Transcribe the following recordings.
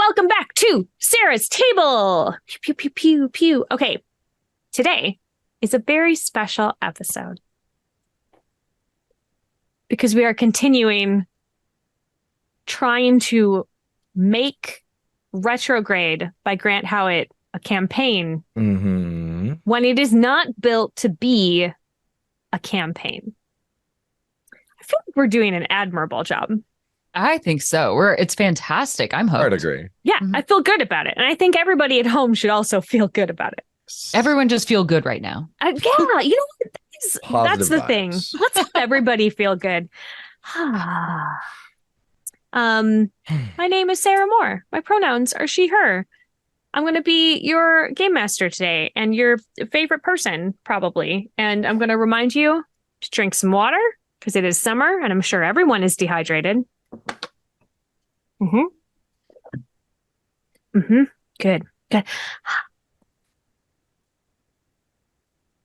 Welcome back to Sarah's Table. Pew, pew, pew, pew, pew. Okay, today is a very special episode because we are continuing trying to make Retrograde by Grant Howitt a campaign when it is not built to be a campaign. I feel like we're doing an admirable job. I think so. It's fantastic. I'm hooked. I'd agree. Yeah, I feel good about it. And I think everybody at home should also feel good about it. Everyone just feel good right now. Yeah, you know what? That's the thing. vibes. Let's have everybody feel good. My name is Sarah Moore. My pronouns are she, her. I'm going to be your game master today and your favorite person, probably. And I'm going to remind you to drink some water because it is summer and I'm sure everyone is dehydrated. Good.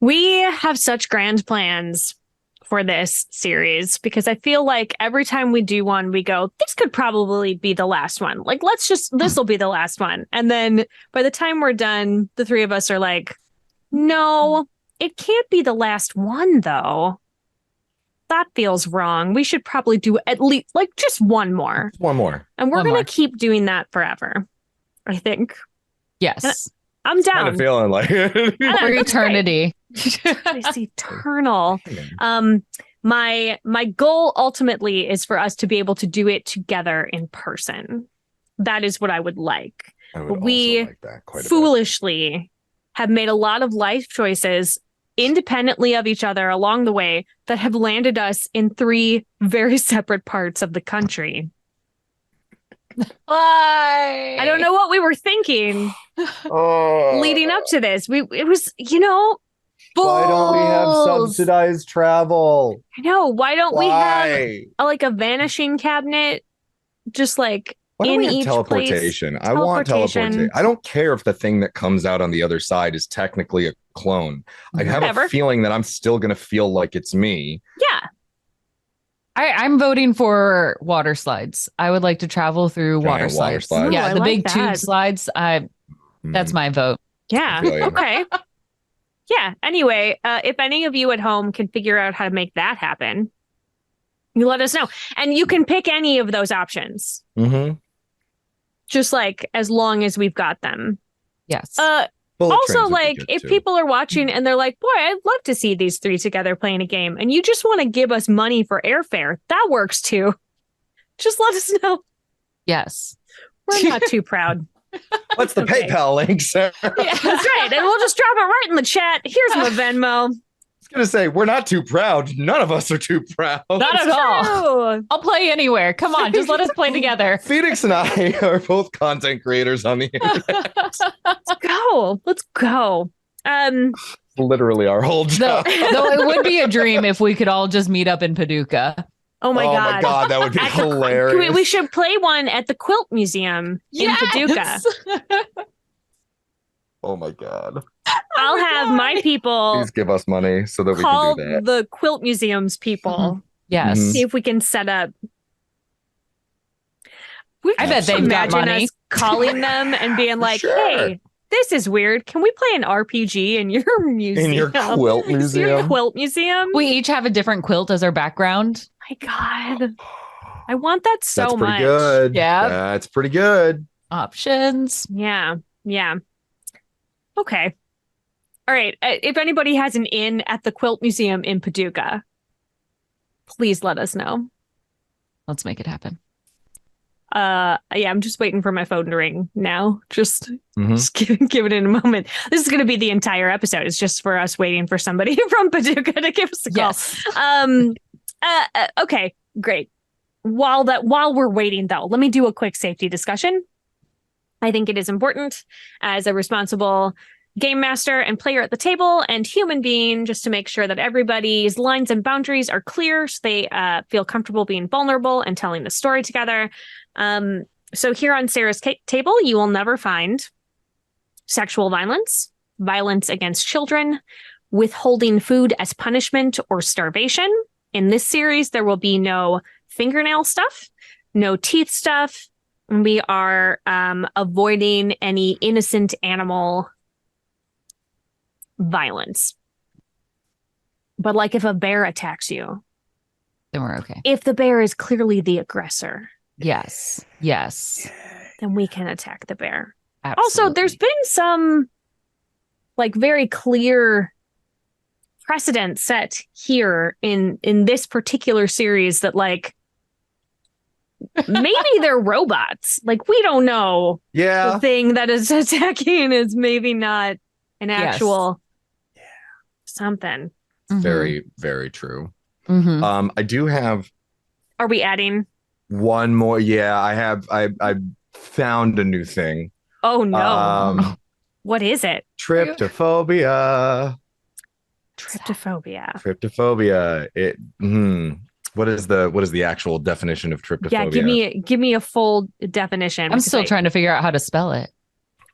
We have such grand plans for this series because I feel like every time we do one, we go, this could probably be the last one. Like, this will be the last one. And then by the time we're done, the three of us are like, no, it can't be the last one, though. That feels wrong. We should probably do at least like just one more. One more. And we're One going more. to keep doing that forever, I think. Yes. I'm down. Kind of feeling like it. I know, For that's great. eternity. It's eternal. My goal ultimately is for us to be able to do it together in person. That is what I would like. I would We also like that quite a bit. Foolishly have made a lot of life choices independently of each other along the way that have landed us in three very separate parts of the country. Why? I don't know what we were thinking leading up to this. It was, Why don't we have Balls. subsidized travel? I know. Why don't we have Why? a vanishing cabinet just like Why don't in we have each teleportation? place? I want Teleportation. teleportation. I don't care if the thing that comes out on the other side is technically a clone. I have Whatever. a feeling that I'm still going to feel like it's me. Yeah. I'm voting for water slides. I would like to travel through Giant water water slides. slides. Yeah, Ooh, I the like big tube that. slides. That's my vote. Yeah. I feel you. Okay. Yeah. Anyway, if any of you at home can figure out how to make that happen, you let us know. And you can pick any of those options, just like as long as we've got them. Yes. Bullet Also, trains would be like, good, if too. people are watching and they're like, boy, I'd love to see these three together playing a game, and you just want to give us money for airfare, that works too. Just let us know. yes. We're not too proud. What's the Okay. PayPal link, Sarah? That's right. And we'll just drop it right in the chat. Here's my Venmo. I was going to say, we're not too proud. None of us are too proud. Not at all. True. I'll play anywhere. Come on, just let us play together. Phoenix and I are both content creators on the internet. Let's go. Literally our whole Though, job. though it would be a dream if we could all just meet up in Paducah. Oh my God. that would be At the- hilarious. we should play one at the Quilt Museum in Paducah. Oh my God. I'll have my people Please give us money so that we call can do that. the Quilt Museum's people. Yes. Mhm. See if we can set up. We I bet can they've got imagine money. us calling them and being like, Sure. hey, this is weird. Can we play an RPG in your museum? In your quilt Your museum. quilt museum? We each have a different quilt as our background. My God. I want that so That's pretty much. good. Yeah. That's pretty good. Options. Yeah. Yeah. Okay. All right. If anybody has an inn at the Quilt Museum in Paducah, please let us know. Let's make it happen. Yeah, I'm just waiting for my phone to ring now. Just Mhm. give it in a moment. This is going to be the entire episode. It's just for us waiting for somebody from Paducah to give us a call. Yes. Okay, great. While we're waiting, though, let me do a quick safety discussion. I think it is important as a responsible game master and player at the table and human being just to make sure that everybody's lines and boundaries are clear so they feel comfortable being vulnerable and telling the story together. So here on Sarah's table, you will never find sexual violence, violence against children, withholding food as punishment, or starvation. In this series, there will be no fingernail stuff, no teeth stuff, We are avoiding any innocent animal violence. But like if a bear attacks you, Then we're okay. if the bear is clearly the aggressor, Yes. Yes. then we can attack the bear. Absolutely. Also, there's been some like very clear precedent set here in this particular series that like maybe they're robots. Like we don't know. Yeah. The thing that is attacking is maybe not an actual something. Very, very true. Mhm. I do have Are we adding? one more. Yeah, I found a new thing. Oh no. What is it? Tryptophobia. Tryptophobia. Tryptophobia. What is the actual definition of tryptophobia? Yeah, give me a full definition. I'm still trying to figure out how to spell it.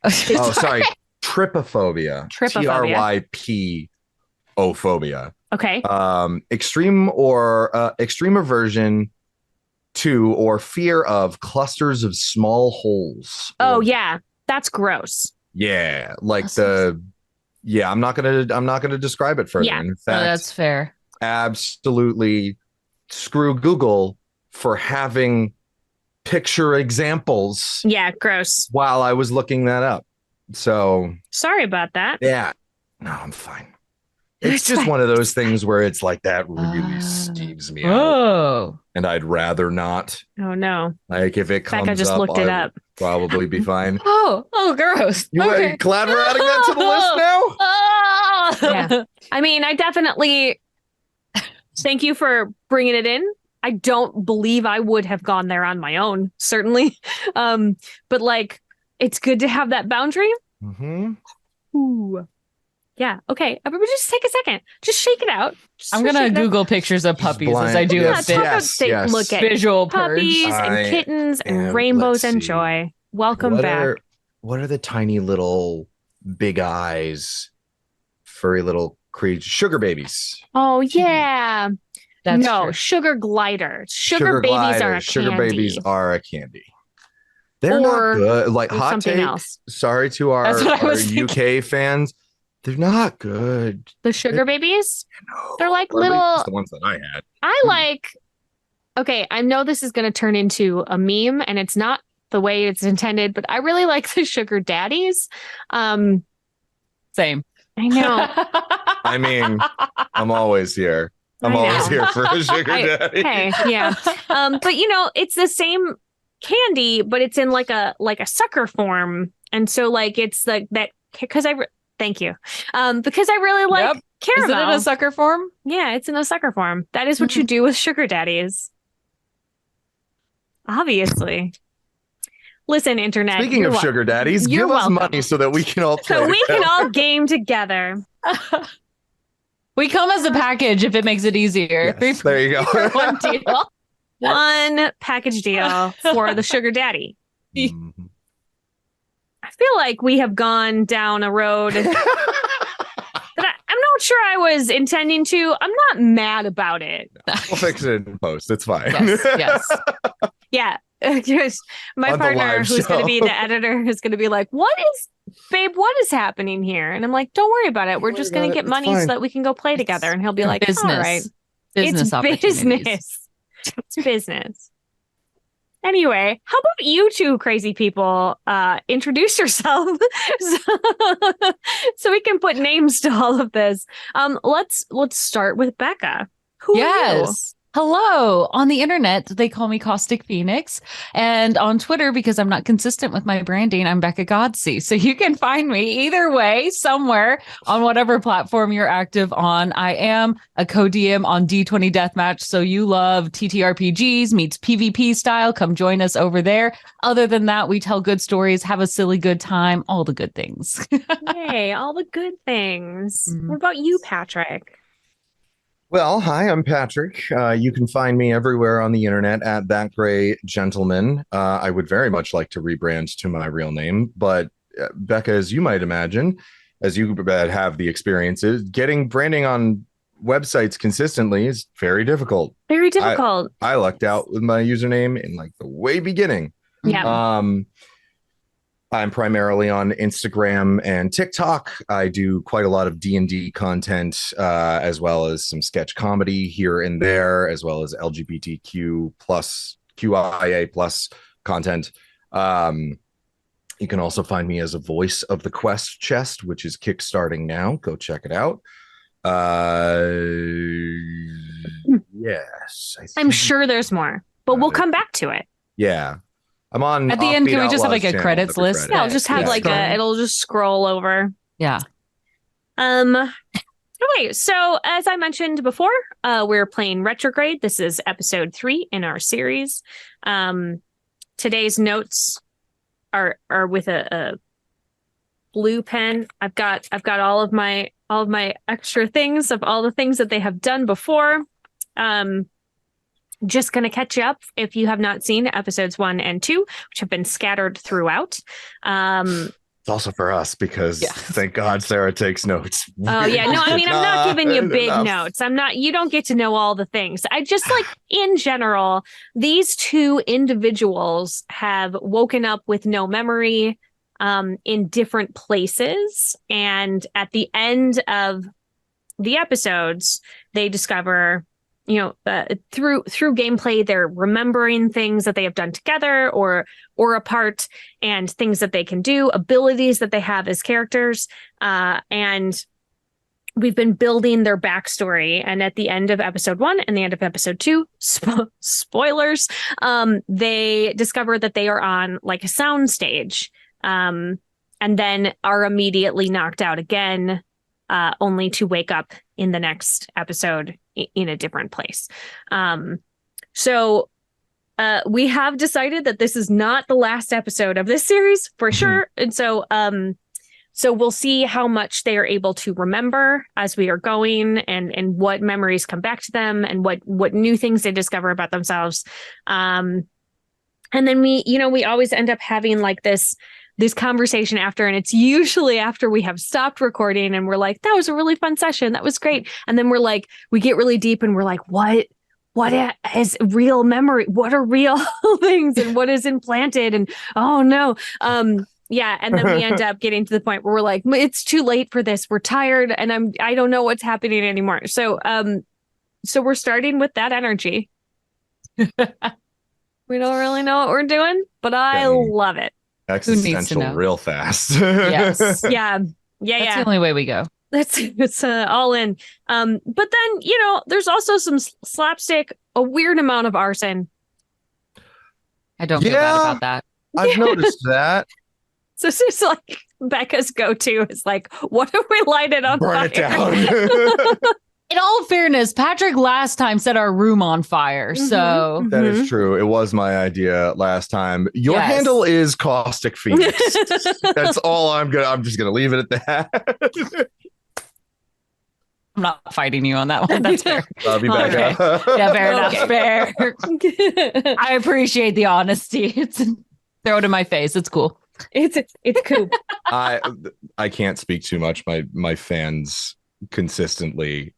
Oh, sorry. Trypophobia. Trypophobia. Trypophobia. Okay. Extreme aversion to or fear of clusters of small holes. Oh yeah, that's gross. Yeah, like I'm not gonna describe it further. Yeah. In fact, that's fair. Absolutely screw Google for having picture examples. Yeah, gross. While I was looking that up. So sorry about that. Yeah. No, I'm fine. It's just one of those things where it's like that really steams me out. And I'd rather not. Oh no. Like if it comes I just up, looked it up. Probably be fine. Oh, gross. You glad we're adding that to the list now? Yeah. I mean, I definitely thank you for bringing it in. I don't believe I would have gone there on my own, certainly. But like, it's good to have that boundary. Mm-hmm. Ooh. Yeah. Okay. Everybody just take a second. Just shake it out. I'm going to Google pictures of puppies as I do yes, a look at visual puppies purge. and kittens and rainbows and joy. Welcome back. What are the tiny little big eyes, furry little creatures? Sugar babies. Oh, yeah. That's no, true. sugar gliders. Sugar babies are a Sugar candy. babies are a candy. They're not good. Like hot take. Else. Sorry to our UK fans. They're not good. The sugar babies? No, they're like little. The ones that I had. I like. Okay, I know this is going to turn into a meme, and it's not the way it's intended, but I really like the sugar daddies. Same. I know. I mean, I'm always here. I'm always here for a sugar daddy. Hey, yeah. But you know, it's the same candy, but it's in like a sucker form, and so like it's like that because thank you. Because I really like caramel. Is it in a sucker form? Yeah, it's in a sucker form. That is what you do with sugar daddies. Obviously. Listen, internet. Speaking of sugar daddies, give us money so that we can all play. So we can all game together. We come as a package if it makes it easier. Yes, there you go. One deal. One package deal for the sugar daddy. Mm-hmm. I feel like we have gone down a road that I'm not sure I was intending to. I'm not mad about it. We'll fix it in post. It's fine. Yes. Yeah. My partner, who's going to be the editor, is going to be like, what is happening here? And I'm like, don't worry about it. We're just going to get money so that we can go play together. And he'll be like, business. All right. Business business. It's business. Anyway, how about you two crazy people introduce yourself so we can put names to all of this. Let's start with Becca. Who are you? Hello. On the internet, they call me Caustic Phoenix. And on Twitter, because I'm not consistent with my branding, I'm Becca Godsey. So you can find me either way, somewhere on whatever platform you're active on. I am a co-DM on D20 Deathmatch. So you love TTRPGs meets PvP style. Come join us over there. Other than that, we tell good stories, have a silly good time, all the good things. Yay, all the good things. What about you, Patrick? Well, hi, I'm Patrick. You can find me everywhere on the internet at That Gray Gentleman. I would very much like to rebrand to my real name, but Becca, as you might imagine, as you have the experiences, getting branding on websites consistently is very difficult. Very difficult. I lucked out with my username in like the way beginning. Yeah. I'm primarily on Instagram and TikTok. I do quite a lot of D&D content, as well as some sketch comedy here and there, as well as LGBTQ plus QIA plus content. You can also find me as a voice of the Quest Chest, which is kickstarting now. Go check it out. Yes, I'm sure there's more, but we'll come back to it. Yeah, I'm on. At the end, Offbeat can we just have Outlaws like a channel credits every list? Friday. Yeah, I'll just have Yeah, like sure. it'll just scroll over. Yeah. Okay, so as I mentioned before, we're playing Retrograde. This is episode 3 in our series. Today's notes are with a blue pen. I've got all of my extra things of all the things that they have done before. Just going to catch you up if you have not seen episodes 1 and 2, which have been scattered throughout. It's also for us because thank God Sarah takes notes. Oh yeah, no, I mean I'm not giving you big enough. notes. You don't get to know all the things. I just like in general, these two individuals have woken up with no memory in different places, and at the end of the episodes, they discover, through gameplay, they're remembering things that they have done together or apart, and things that they can do, abilities that they have as characters, and we've been building their backstory. And at the end of episode 1 and the end of episode 2, spoilers, they discover that they are on like a sound stage, and then are immediately knocked out again, only to wake up in the next episode in a different place. So we have decided that this is not the last episode of this series for sure. And so we'll see how much they are able to remember as we are going, and what memories come back to them, and what new things they discover about themselves. And then we always end up having like this conversation after, and it's usually after we have stopped recording and we're like, that was a really fun session, that was great, and then we're like, we get really deep and we're like, what is real memory, what are real things, and what is implanted, and oh no, yeah, and then we end up getting to the point where we're like, it's too late for this, we're tired, and I don't know what's happening anymore. So we're starting with that energy. We don't really know what we're doing, but I love it. Existential real fast. Yes. Yeah. That's the only way we go. It's all in. But then, there's also some slapstick, a weird amount of arson. I don't feel bad about that. I've noticed that. So it's just like Becca's go-to is like, what if we light it on Burn fire? it down. In all fairness, Patrick last time set our room on fire. So that is true. It was my idea last time. Your handle is Caustic Phoenix. That's all I'm just gonna leave it at that. I'm not fighting you on that one. That's fair. Love you, Becca. Yeah, fair enough. Fair. I appreciate the honesty. Throw it in my face. It's cool. It's cool. I can't speak too much. My fans consistently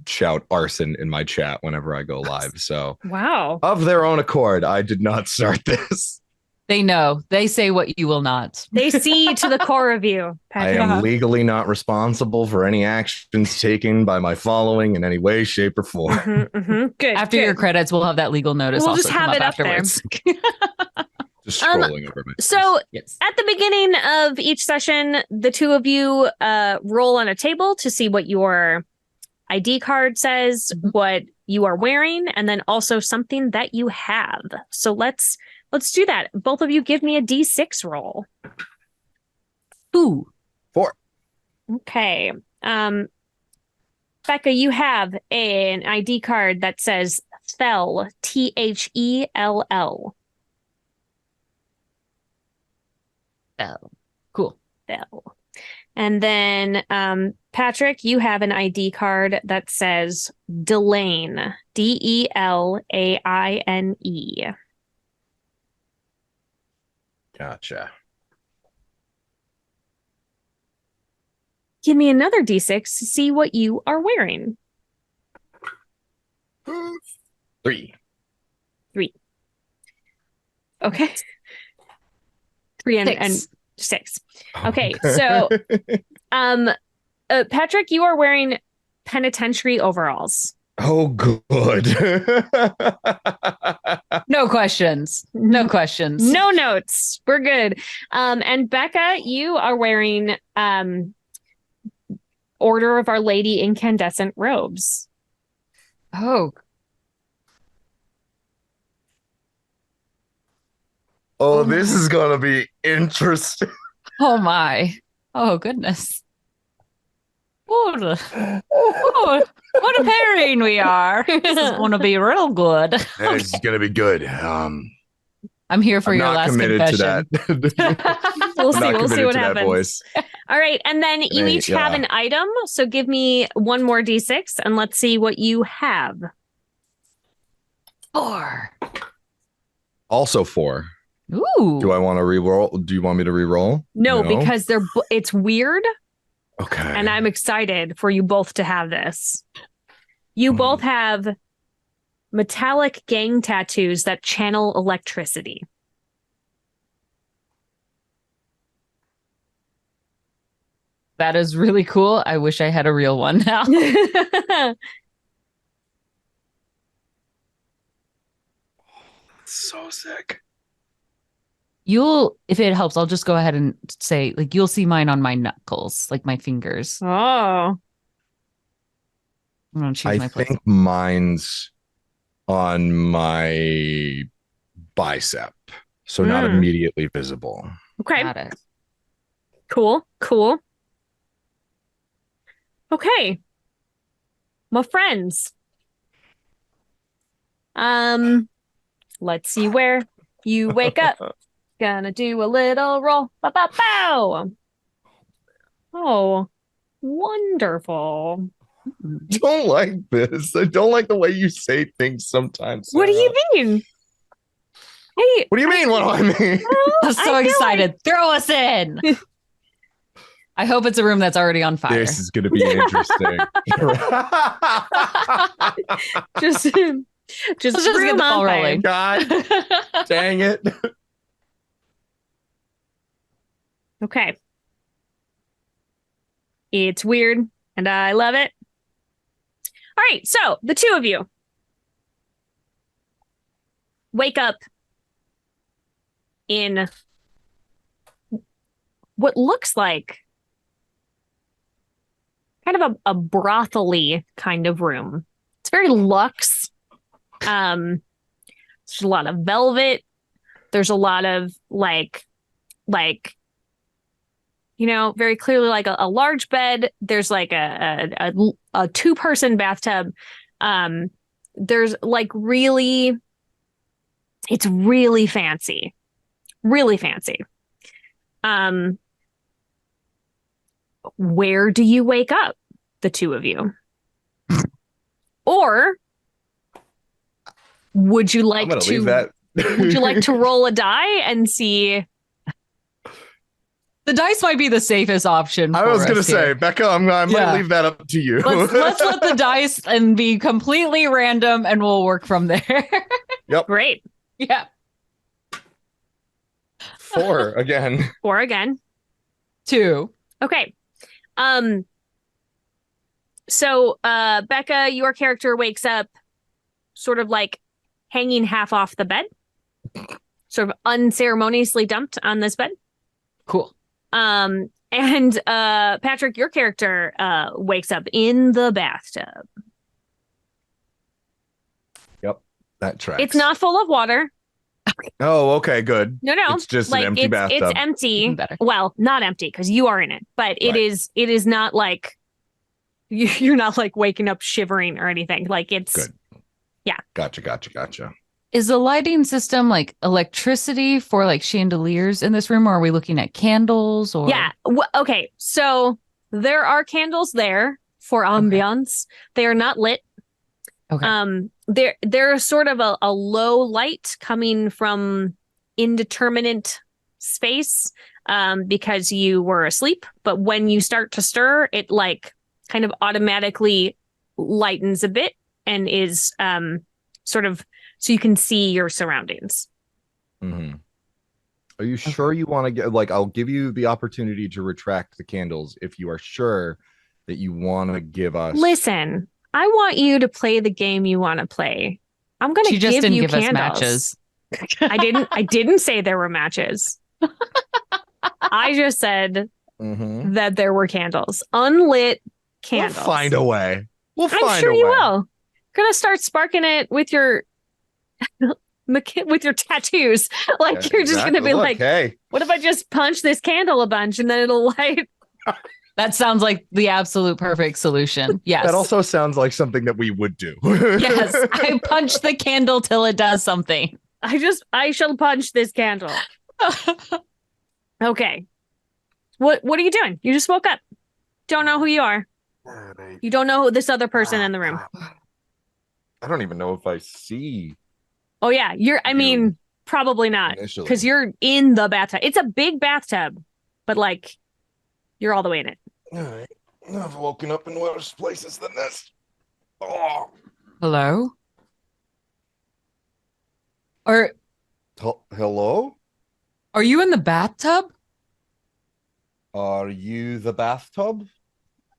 shout arson in my chat whenever I go live. So wow. Of their own accord, I did not start this. They know. They say what you will not. They see to the core of you, Patrick. I am legally not responsible for any actions taken by my following in any way, shape, or form. Good. After your credits, we'll have that legal notice. We'll also just have it up afterwards. there. Just scrolling over my face. So yes. At the beginning of each session, the two of you roll on a table to see what your ID card says, what you are wearing, and then also something that you have. So let's do that. Both of you give me a D6 roll. Ooh. 4. Okay. Becca, you have an ID card that says Thell, Thell. Oh, cool. Thell. And then Patrick, you have an ID card that says Delane, Delaine. Gotcha. Give me another D6 to see what you are wearing. 3. Okay. 3 and 6. Okay, so Patrick, you are wearing penitentiary overalls. Oh, good. No questions. No questions. No notes. We're good. And Becca, you are wearing Order of Our Lady incandescent robes. Oh, Oh, Oh this my. is gonna be interesting. oh my. Oh goodness. Oh, what a pairing we are. This is going to be real good. This is gonna be good. I'm here for I'm your not last committed confession. to that. We'll I'm see. not We'll see committed what to that happens. voice. All right. And then you each have an item. So give me one more D6 and let's see what you have. 4. Also 4. Ooh. Do I want to re-roll? Do you want me to re-roll? No, because it's weird. Okay. And I'm excited for you both to have this. You both have metallic gang tattoos that channel electricity. That is really cool. I wish I had a real one now. So sick. If it helps, I'll just go ahead and say, like, you'll see mine on my knuckles, like my fingers. Oh. I'm going to choose I my place. think mine's on my bicep, so not immediately visible. Okay. Got it. Cool. Okay. My friends. Let's see where you wake up. Gonna do a little roll. Bow. Oh, wonderful. I don't like this. I don't like the way you say things sometimes. What do Sarah. you mean? Hey, What do you mean? What do I mean? I'm so excited. Throw us in. I hope it's a room that's already on fire. This is going to be interesting. just Let's just get the ball rolling. God dang it. Okay. It's weird, and I love it. All right, so the two of you wake up in what looks like kind of a brothel-y kind of room. It's very luxe. There's a lot of velvet. There's a lot of like very clearly like a large bed. There's like a 2-person bathtub. There's like it's really fancy. Really fancy. Where do you wake up, the two of you? Or would you like to leave that. would you like to roll a die and see? The dice might be the safest option. I was going to us here. say, Becca, I might leave that up to you. Let's let the dice and be completely random, and we'll work from there. Yep. Great. Yeah. 4 again. 4 again. 2. Okay. So Becca, your character wakes up sort of like hanging half off the bed, sort of unceremoniously dumped on this bed. Cool. And Patrick, your character wakes up in the bathtub. Yep, that tracks. It's not full of water. Oh, okay, good. No. It's just like, an empty bathtub. It's empty. Even better. Well, not empty because you are in it, but it is not like you're not like waking up shivering or anything. Like it's good. Yeah. Gotcha. Is the lighting system like electricity for like chandeliers in this room, or are we looking at candles? Or Yeah. Okay. So there are candles there for ambiance. They are not lit. Okay. There's sort of a low light coming from indeterminate space because you were asleep. But when you start to stir, it like kind of automatically lightens a bit and is sort of so you can see your surroundings. Mhm. Are you sure you want to get like I'll give you the opportunity to retract the candles if you are sure that you want to give us Listen, I want you to play the game you want to play. I'm going She to just give didn't you give us candles. matches. I didn't say there were matches. I just said Mhm. that there were candles, unlit We'll candles. find a way. We'll I'm find sure a you way. will. Gonna start sparking it with your with your tattoos. Like Yeah, you're just gonna exactly. be Look, like, hey, what if I just punch this candle a bunch and then it'll light? That sounds like the absolute perfect solution. Yes. that also sounds like something that we would do. Yes. I punch the candle till it does something. I shall punch this candle. Okay. What are you doing? You just woke up. Don't know who you are. You don't know this other person in the room. I don't even know if I see Oh yeah, I You mean, probably not. initially. Because you're in the bathtub. It's a big bathtub, but like you're all the way in it. All right. I've woken up in worse places than this. Oh. Hello? Are Hello? are you in the bathtub? Are you the bathtub?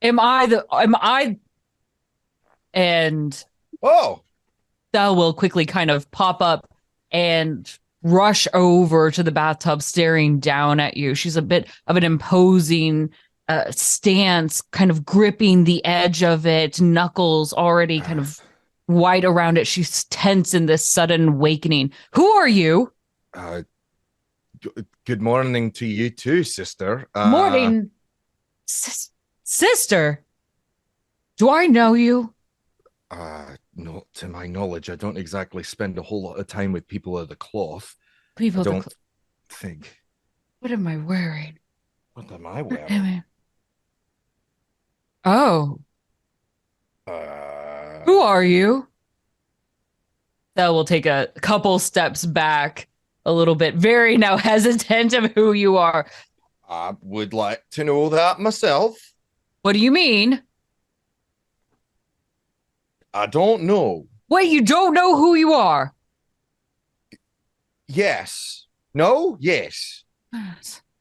Am I and Oh, Stella will quickly kind of pop up and rush over to the bathtub, staring down at you. She's a bit of an imposing stance, kind of gripping the edge of it, knuckles already kind of white around it. She's tense in this sudden awakening. Who are you? good morning to you too, sister. Morning, sister. Do I know you? Not to my knowledge. I don't exactly spend a whole lot of time with people of the cloth. People, I don't think. what am I wearing? What am I wearing? Oh, Uh, who are you? That will take a couple steps back a little bit, very now hesitant of who you are. I would like to know that myself. What do you mean? I don't know. Wait, you don't know who you are? Yes. No? Yes.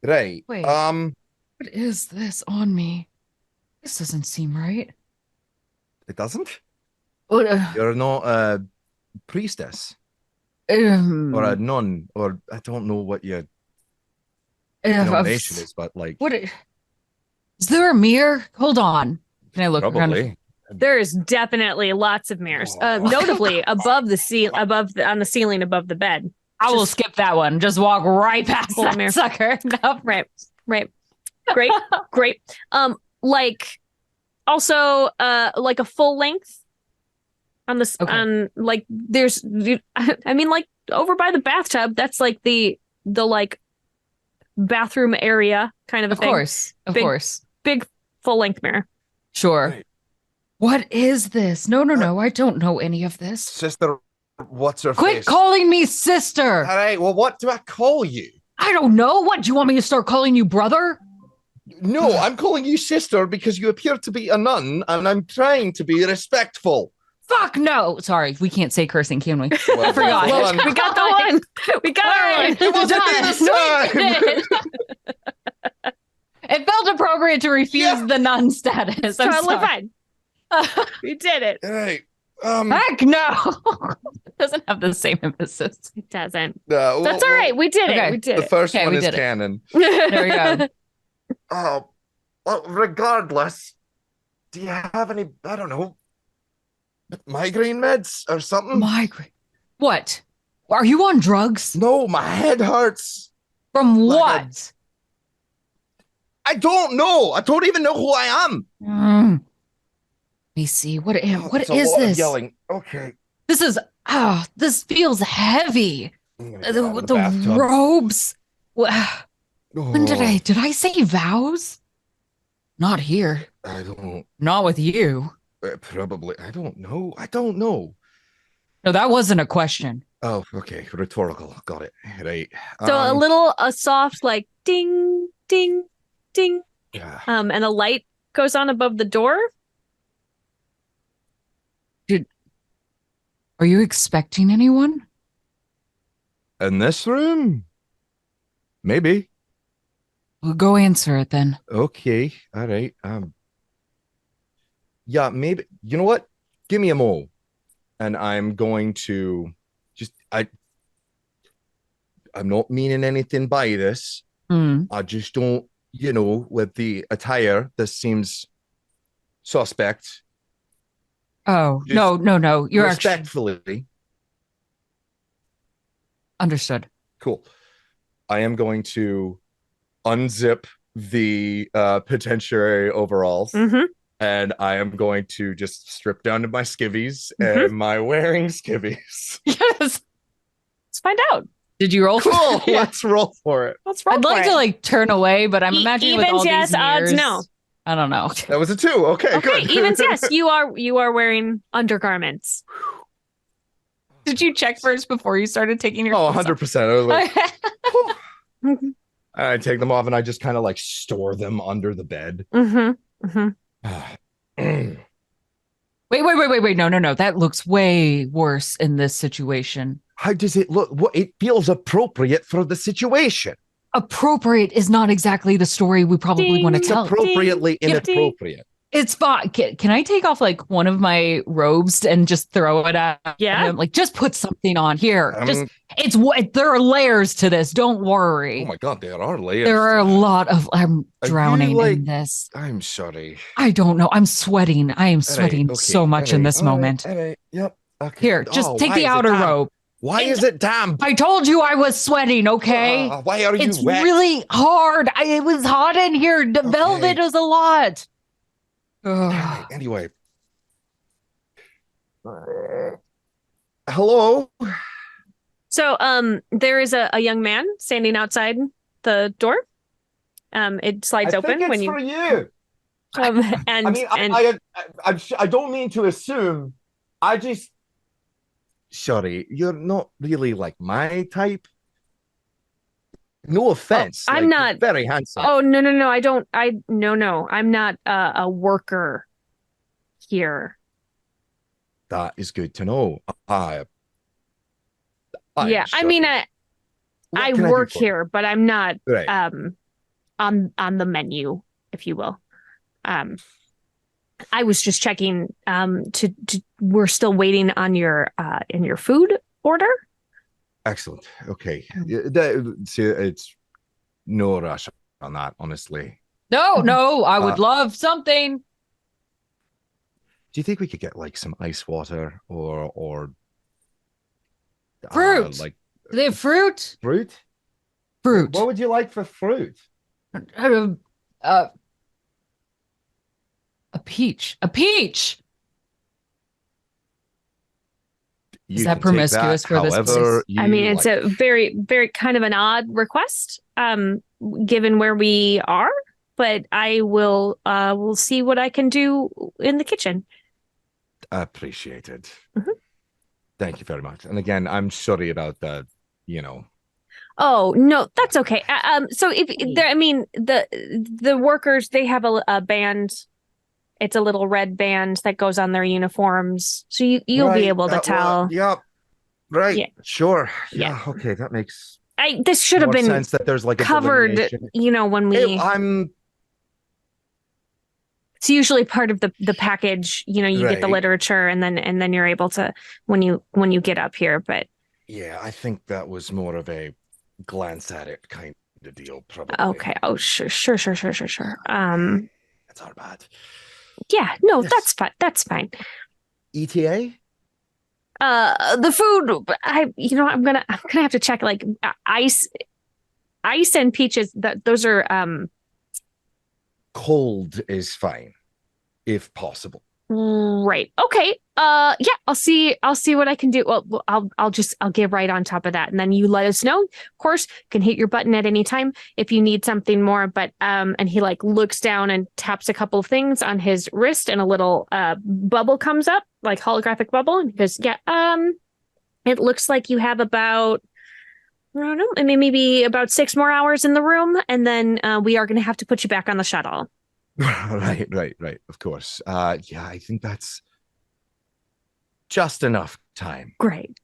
Right. Wait. What is this on me? This doesn't seem right. It doesn't? What, You're not a priestess or a nun, or I don't know what your denomination is, but like what is there a mirror? Hold on. Can I look around? probably. There is definitely lots of mirrors, notably above on the ceiling above the bed. I will skip that one. Just walk right past that mirror. sucker. No. Right. Great. Like also like a full length on the on like there's I mean like over by the bathtub, that's like the like bathroom area kind of a thing. Of course. Big full length mirror. Sure. Right. What is this? No. I don't know any of this. Sister, what's her Quit face? calling me sister. All right, well, what do I call you? I don't know. What, do you want me to start calling you brother? No, I'm calling you sister because you appear to be a nun and I'm trying to be respectful. Fuck no. Sorry, we can't say cursing, can we? Well, I forgot. well, We got the one. We got it. It wasn't me this time. It felt appropriate to refuse the nun status. I'm Totally sorry. fine. We did it. All right. Heck no. It doesn't have the same emphasis. It doesn't. Well, That's all right. We did okay. it. We did The it. first Okay, one we is did it. canon. There we go. Oh, well, regardless, do you have any, I don't know, migraine meds or something? Migraine. What? Are you on drugs? No, my head hurts. From Like what? I don't know. I don't even know who I am. Let me see. What It's a is lot of this? yelling. Okay. This is this feels heavy. I'm gonna get out of The bathtub. robes. When did Oh, I say vows? Not here. I don't. Not with you. Probably. I don't know. I don't know. No, that wasn't a question. Oh, okay. Rhetorical. Got it. Right. So a soft like ding, ding, ding. Yeah. And a light goes on above the door. Are you expecting anyone? In this room? Maybe. Well, go answer it then. Okay. All right. Yeah, maybe. You know what? Give me a mo. And I'm going to just I'm not meaning anything by this. Hmm. I just don't, with the attire, this seems suspect. Oh, Just no. You're actually respectfully. understood. Cool. I am going to unzip the penitentiary overalls. Mm-hmm. And I am going to just strip down to my skivvies Mhm. and my wearing skivvies. Yes. Let's find out. Did you roll? Cool. Yeah. Let's roll for it. Let's roll I'd for like it. to like turn away, but I'm imagining with Evens, all yes. these Odds, mirrors. no. I don't know. That was a 2. Okay, Okay, good. evens, yes. You are wearing undergarments. Did you check first before you started taking your Oh, clothes off? 100%. I was like, Mm-hmm. I take them off and I just kind of like store them under the bed. Mm-hmm. Mm-hmm. Wait. No. That looks way worse in this situation. How does it look? What it feels appropriate for the situation. Appropriate is not exactly the story we probably want to It's tell. appropriately Ding. inappropriate. It's fine. Can I take off like one of my robes and just throw it at Yeah. him? Like, just put something on here. Um, It's what there are layers to this. Don't worry. Oh my God, there are layers. There are a lot of. I'm Are you, drowning like- in this. I'm sorry. I don't know. I'm sweating. I am sweating okay, so much in this moment. All right, yep. Okay. Here, just take why the is it outer damp? robe. Why is it damp? I told you I was sweating, okay? Why are you It's wet? really hard. It was hot in here. The velvet was a lot. Ugh. Anyway. Hello? So there is a young man standing outside the door. It slides open when you for you. and I mean, and I don't mean to assume. I just sorry, you're not really like my type. No offense. I'm like, not- you're very handsome. oh no, I don't no, I'm not a worker here. That is good to know. I'm Yeah, I sorry. mean What I can do work for you? here, but I'm not Right. on the menu, if you will. I was just checking to we're still waiting on your in your food order. Excellent. Okay. See, it's no rush on that, honestly. No, I would love something. Do you think we could get like some ice water or Fruit. like Do they have fruit? fruit? Fruit. What would you like for fruit? A peach. A peach. You Is that can take promiscuous for this however place? I mean, it's like. a very, very kind of an odd request, given where we are. But I will see what I can do in the kitchen. Appreciated. Mhm. Thank you very much. And again, I'm sorry about that. Oh no, that's okay. So if there, I mean, the workers, they have a band. It's a little red band that goes on their uniforms, so you'll be Right, able to tell. Yep. Right. Yeah. Sure. Yeah. Yeah. Okay. That makes This should have more been sense that there's like a covered, delineation. when we. I'm It's usually part of the package. You get the Right. literature, and then you're able to when you get up here. But yeah, I think that was more of a glance at it kind of deal, probably. okay. Oh, sure. That's not bad. Yeah. No, Yes. that's fine. That's fine. ETA? The food. I'm gonna have to check like ice and peaches. Those are Cold is fine, if possible. right. Okay. Yeah. I'll see what I can do. Well, I'll get right on top of that, and then you let us know. Of course, can hit your button at any time if you need something more. But and he like looks down and taps a couple of things on his wrist, and a little bubble comes up, like holographic bubble, and he goes, yeah. It looks like you have about. I don't know. I mean, maybe about 6 more hours in the room, and then we are going to have to put you back on the shuttle. Right. Of course. Yeah, I think that's just enough time. Great.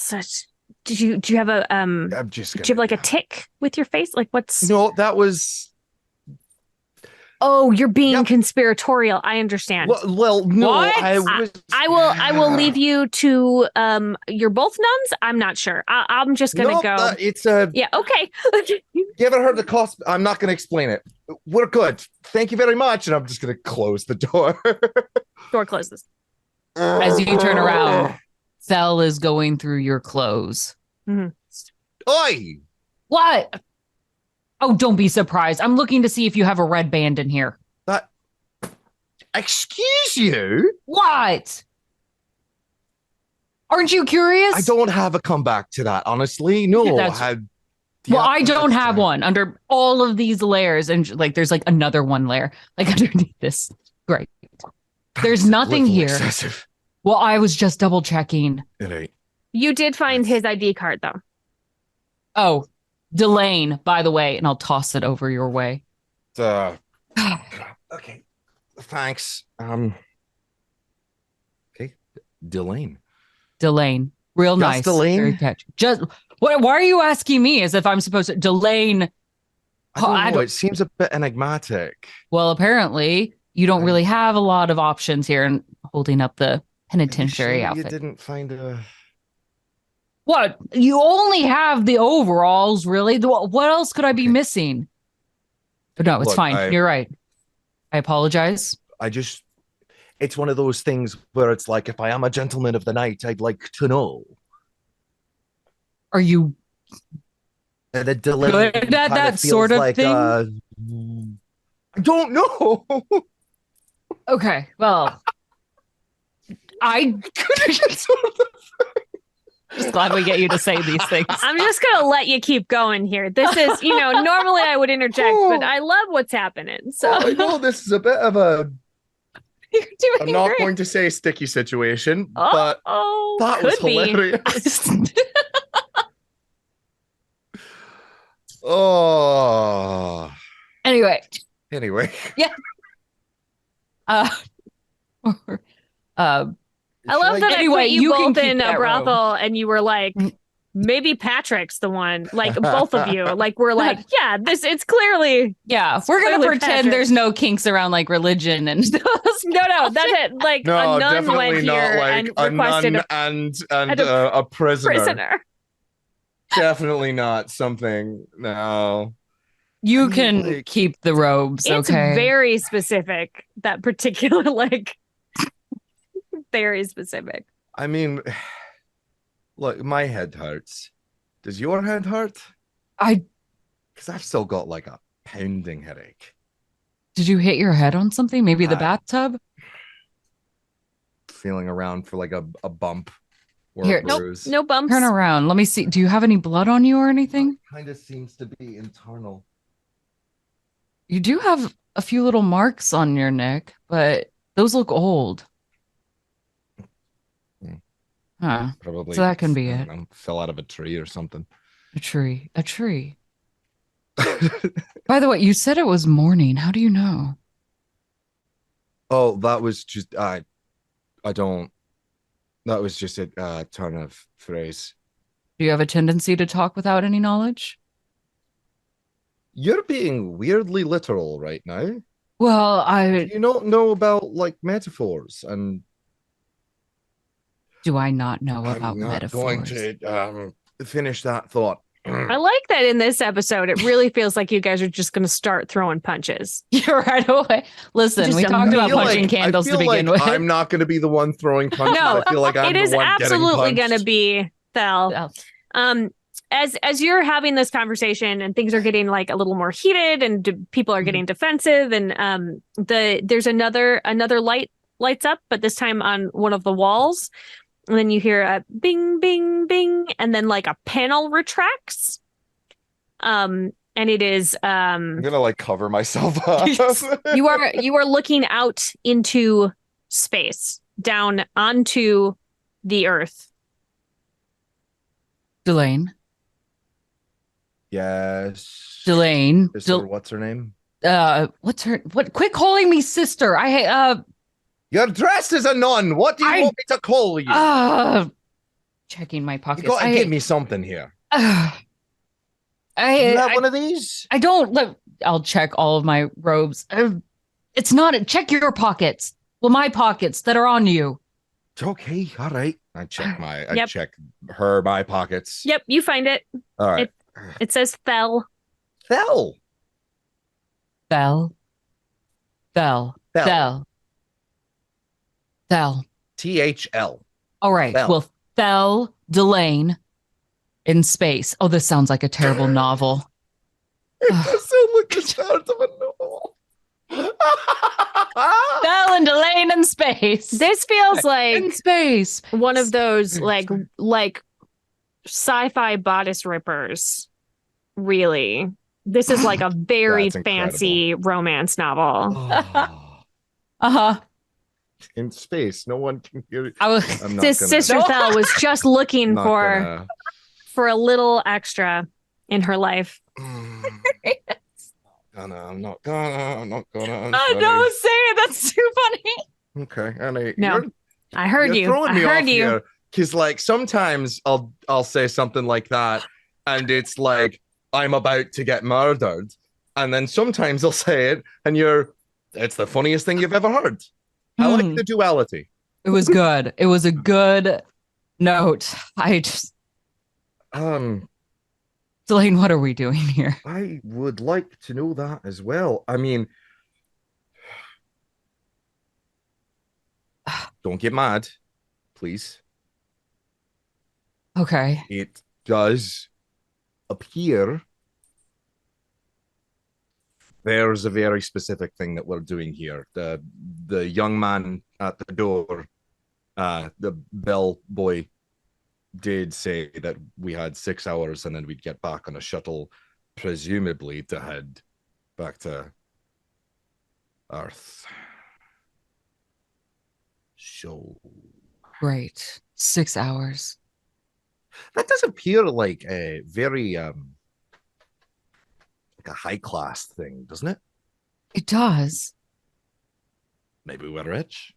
such. Do you have a I'm just do you have like a tick with your face? Like what's No, that was Oh, you're being Yep. conspiratorial. I understand. well, no, What? I was I will leave you to you're both nuns? I'm not sure. I'm just gonna No, go. it's a Yeah, okay. you haven't heard the cost. I'm not going to explain it. We're good. Thank you very much. And I'm just going to close the door. Door closes. As you turn around, Thel is going through your clothes. Oi! What? Oh, don't be surprised. I'm looking to see if you have a red band in here. That. Excuse you? What? Aren't you curious? I don't have a comeback to that, honestly. No, That's- I. Well, I don't have one under all of these layers. And like, there's like another one layer, like underneath this. Great. There's nothing here. Excessive. Well, I was just double checking. It ain't. You did find his ID card though. Oh, Delane, by the way, and I'll toss it over your way. Okay. Thanks. Okay. Delane. Delane. Real Just nice. Delane? Very catchy. Just why are you asking me as if I'm supposed to Delane? I don't know. It seems a bit enigmatic. Well, apparently you don't really have a lot of options here and holding up the penitentiary Are you sure outfit. You didn't find a. What? You only have the overalls, really? What else could I be missing? But no, it's Look, fine. You're right. I apologize. It's one of those things where it's like, if I am a gentleman of the night, I'd like to know. Are you The delay good at that sort of thing? I don't know. Okay, well, I just glad we get you to say these things. I'm just gonna let you keep going here. This is, normally I would interject, but I love what's happening. So I know this is a bit of a. You're doing I'm not great. going to say sticky situation, but that was could be. hilarious. Oh. Anyway, Yeah. uh, I love that Anyway, I put you you can both keep in a that brothel and you were like, maybe Patrick's the one. Like both of you. Like we're like, yeah, it's clearly yeah, we're gonna Clearly pretend Patrick. there's no kinks around like religion and no, that's it. Like No, a nun definitely went not here like and a requested nun and a prisoner. prisoner. Definitely not something. No. you I mean, can like- keep the robes. It's Okay, very specific. That particular very specific. I mean, look, my head hurts. Does your head hurt? Because I've still got like a pounding headache. Did you hit your head on something? Maybe the bathtub? Feeling around for like a bump or Here, a nope, bruise. No bumps. Turn around. Let me see. Do you have any blood on you or anything? Kind of seems to be internal. You do have a few little marks on your neck, but those look old. Huh. Probably. So that can be I it. don't know, fell out of a tree or something. A tree. By the way, you said it was morning. How do you know? Oh, that was just I don't. That was just a turn of phrase. Do you have a tendency to talk without any knowledge? You're being weirdly literal right now. Well, Do you not know about like metaphors and do I not know I'm about not metaphors? going to finish that thought. I like that in this episode. It really feels like you guys are just going to start throwing punches. You're right away. Listen, Just we talked about immediately- punching candles I to feel begin like with. I'm not going to be the one throwing punches. No, I feel like I'm it is the one absolutely going to be Thel. As you're having this conversation and things are getting like a little more heated and people are getting defensive and there's another light lights up, but this time on one of the walls, and then you hear a bing bing bing and then like a panel retracts, and it is I'm gonna like cover myself up. you are looking out into space down onto the earth. Delane. Yes. Delane. What's her name? Quit calling me sister. You're dressed as a nun. What do you want me to call you? checking my You pockets. gotta give me something here. You You have one of these? I don't look. I'll check all of my robes. It's not. Check your pockets. Well, my pockets that are on you. Okay, all right. I check Yep. my pockets. Yep, you find it. All right. It says fell. Fell. Fell. THL. All right. Fell. Well, fell Delane in space. Oh, this sounds like a terrible novel. It does sound like the start of a novel. Fell and Delane in space. This feels in like space. one of those like sci-fi bodice rippers. Really. This is like a very That's fancy romance novel. Oh, Uh-huh. in space, no one can hear it. I was I'm not This gonna- sister Thel was just looking not for gonna- a little extra in her life. I'm not gonna. I'm don't say it. That's too funny. Okay, and No. I heard you're you. throwing I me heard off you. here because, like, sometimes I'll say something like that, and it's like I'm about to get murdered, and then sometimes I'll say it, and it's the funniest thing you've ever heard. I like the duality. It was good. It was a good note. I just Delane, what are we doing here? I would like to know that as well. I mean, don't get mad, please. Okay. It does appear there's a very specific thing that we're doing here. The young man at the door, the bell boy, did say that we had 6 hours and then we'd get back on a shuttle, presumably to head back to Earth. So Great. 6 hours. that does appear like a very like a high class thing, doesn't it? It does. Maybe we're rich.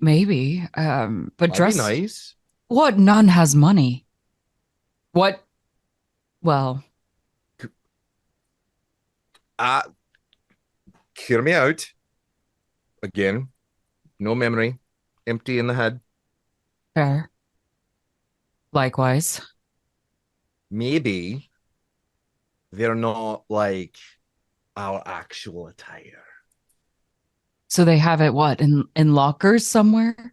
Maybe. But That'd dress be nice. What nun has money? What? Well, Hear me out. Again, no memory, empty in the head. fair. Likewise. Maybe they're not like our actual attire. So they have it what in lockers somewhere?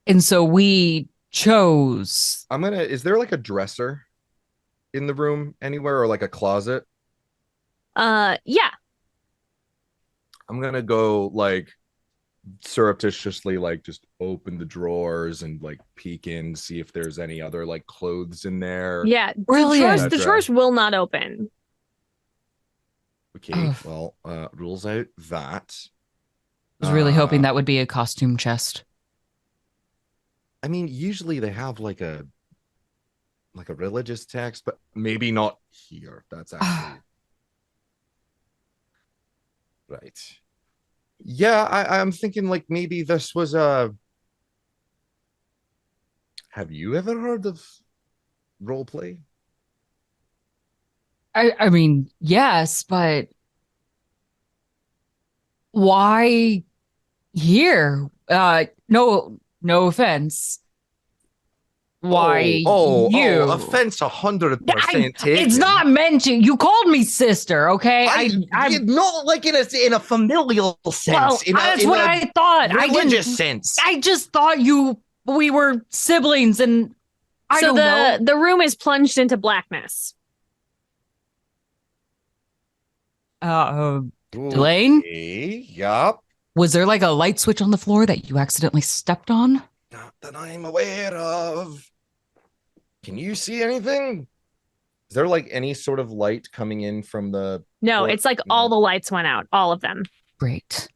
And so we chose. Is there like a dresser in the room anywhere or like a closet? Yeah. I'm gonna go like surreptitiously like just open the drawers and like peek in, see if there's any other like clothes in there. Yeah. Brilliant. The drawers will not open. Okay, Ugh. well, rules out that. I was really hoping that would be a costume chest. I mean, usually they have like a religious text, but maybe not here. That's actually right. Yeah, I'm thinking like maybe this was a. Have you ever heard of role play? I mean, yes, but why here? No offense. Why you? Offense 100% taken. It's not meant to. You called me sister, okay? I'm not like in a familial sense. Well, that's what I thought. Religious sense. I just thought we were siblings, and I don't know. The room is plunged into blackness. Delane? Okay, yup. Was there like a light switch on the floor that you accidentally stepped on? Not that I'm aware of. Can you see anything? Is there like any sort of light coming in from the... No, Or- it's like no. all the lights went out, all of them. Great.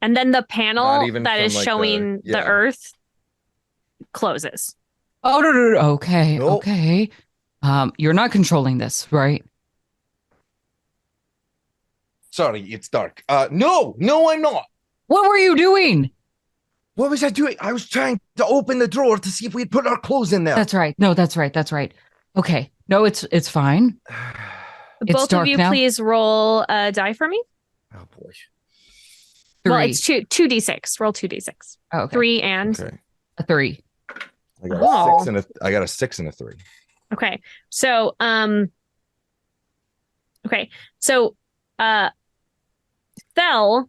And then the Not panel even that from, is like, showing the- the yeah. Earth closes. Oh, no. Okay. Nope. Okay. You're not controlling this, right? Sorry, it's dark. No, I'm not. What were you doing? What was I doing? I was trying to open the drawer to see if we'd put our clothes in there. That's right. No, that's right. That's right. Okay. No, it's fine. It's Both of dark you, now. please roll a die for me. Oh boy. Well, 3. it's 2d6. Roll 2d6. Oh, okay. 3 and Okay. A 3. I got Oh. a 6 and a 3. okay. So okay. So Thel,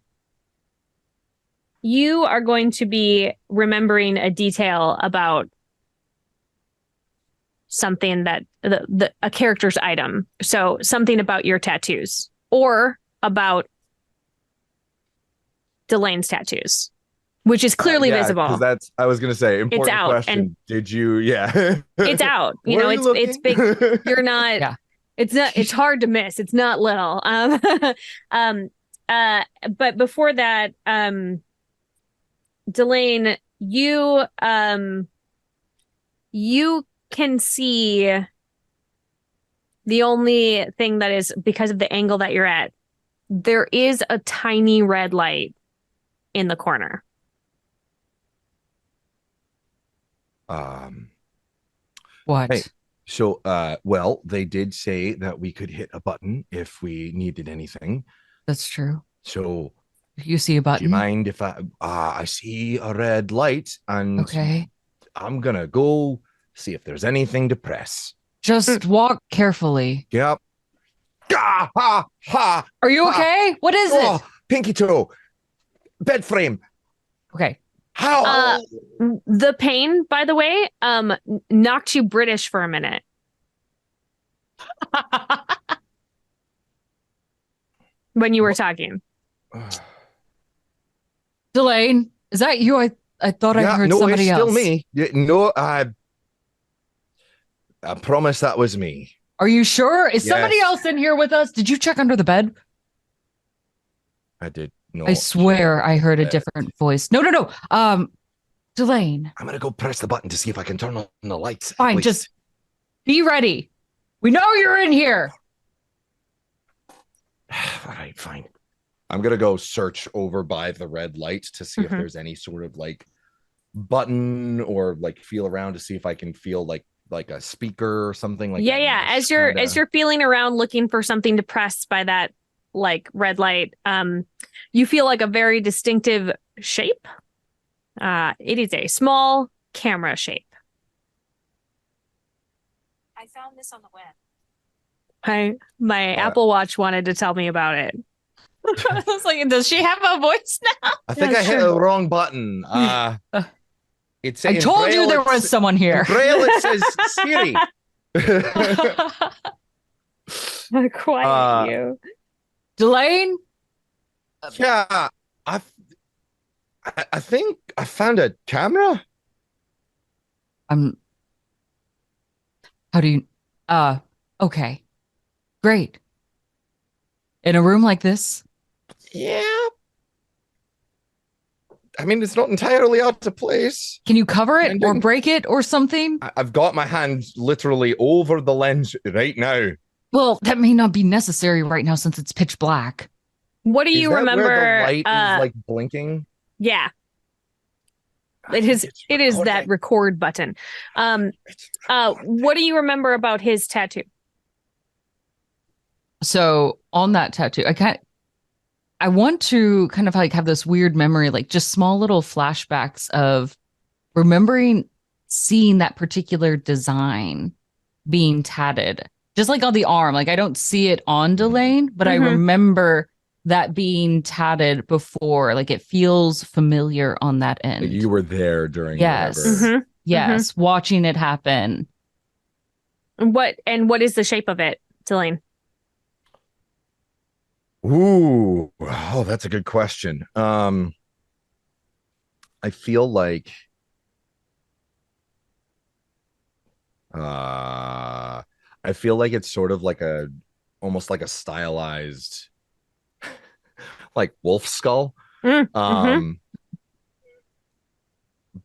you are going to be remembering a detail about something that a character's item. So something about your tattoos or about Delane's tattoos, which is clearly visible. That's I was gonna say important out, question. and Did you? Yeah, it's out. You Where know, are you it's big. looking? You're not. Yeah. It's not. It's hard to miss. It's not little. But before that, Delane, you can see the only thing that is because of the angle that you're at. There is a tiny red light in the corner. What? Hey, so well, they did say that we could hit a button if we needed anything. That's true. So You see a do you button? mind if I see a red light and Okay. I'm gonna go see if there's anything to press. Just walk carefully. Yep. Ah, ha, ha. Are you okay? What is Oh, it? pinky toe. Bed frame. Okay. How? The pain, by the way, knocked you British for a minute. When you were talking. Delane, is that you? I thought I heard somebody it's else. still me. No, I promise that was me. Are you sure? Is somebody Yes. else in here with us? Did you check under the bed? I did not. I swear I heard a bed. different voice. No. Delane, I'm gonna go press the button to see if I can turn on the lights. fine, Please. just be ready. We know you're in here. All right, fine. I'm gonna go search over by the red light to see if Mhm. there's any sort of like button or like feel around to see if I can feel like a speaker or something like Yeah, that. yeah. As you're feeling around looking for something to press by that like red light, you feel like a very distinctive shape. It is a small camera shape. I found this on the web. My Apple Watch wanted to tell me about it. I was like, does she have a voice now? I think Yeah, I hit sure. the wrong button. It's I in told you Braille, there it was s- someone here. in Braille it says Siri. Quiet you. Delane, Yeah, I think I found a camera. how do you okay. Great. In a room like this? Yeah. I mean, it's not entirely out of place. Can you cover it or Bending. break it or something? I've got my hand literally over the lens right now. Well, that may not be necessary right now since it's pitch black. What do you Is that remember? where the light is like blinking? Yeah, it is. It's It is that recording. record button. It's What do you remember about his tattoo? So on that tattoo, I want to kind of like have this weird memory, like just small little flashbacks of remembering seeing that particular design being tatted, just like on the arm. Like I don't see it on Delane, but I Mhm. remember that being tatted before. Like it feels familiar on that end. You were there during Yes. whatever. Mhm. Yes, watching it happen. What is the shape of it, Delane? Ooh, oh, that's a good question. I feel like it's sort of like almost like a stylized like wolf skull. Mhm.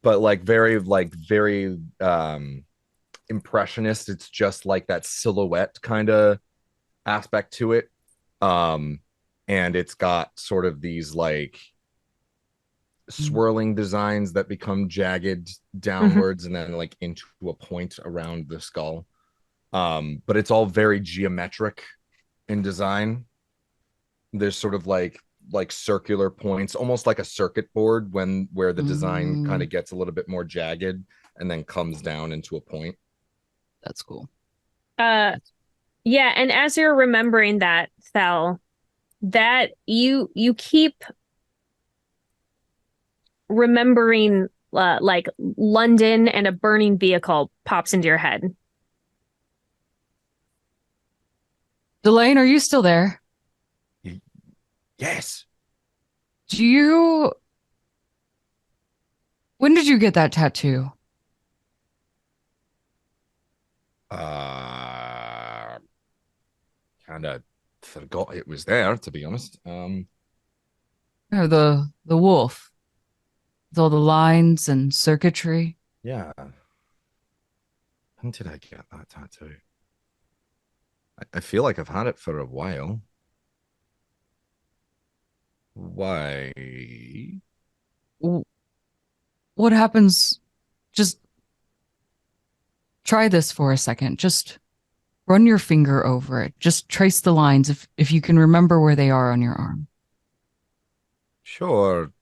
But like very impressionist. It's just like that silhouette kind of aspect to it. And it's got sort of these like swirling designs that become jagged downwards and then like into a point around the skull. But it's all very geometric in design. There's sort of like circular points, almost like a circuit board where the design kind of gets a little bit more jagged and then comes down into a point. That's cool. Yeah, and as you're remembering that, Thel, that you keep remembering like London and a burning vehicle pops into your head. Delane, are you still there? Yes. When did you get that tattoo? Kind of forgot it was there, to be honest. No, the wolf. With all the lines and circuitry. Yeah. When did I get that tattoo? I feel like I've had it for a while. Why? What happens? Just try this for a second. Just run your finger over it. Just trace the lines if you can remember where they are on your arm. Sure.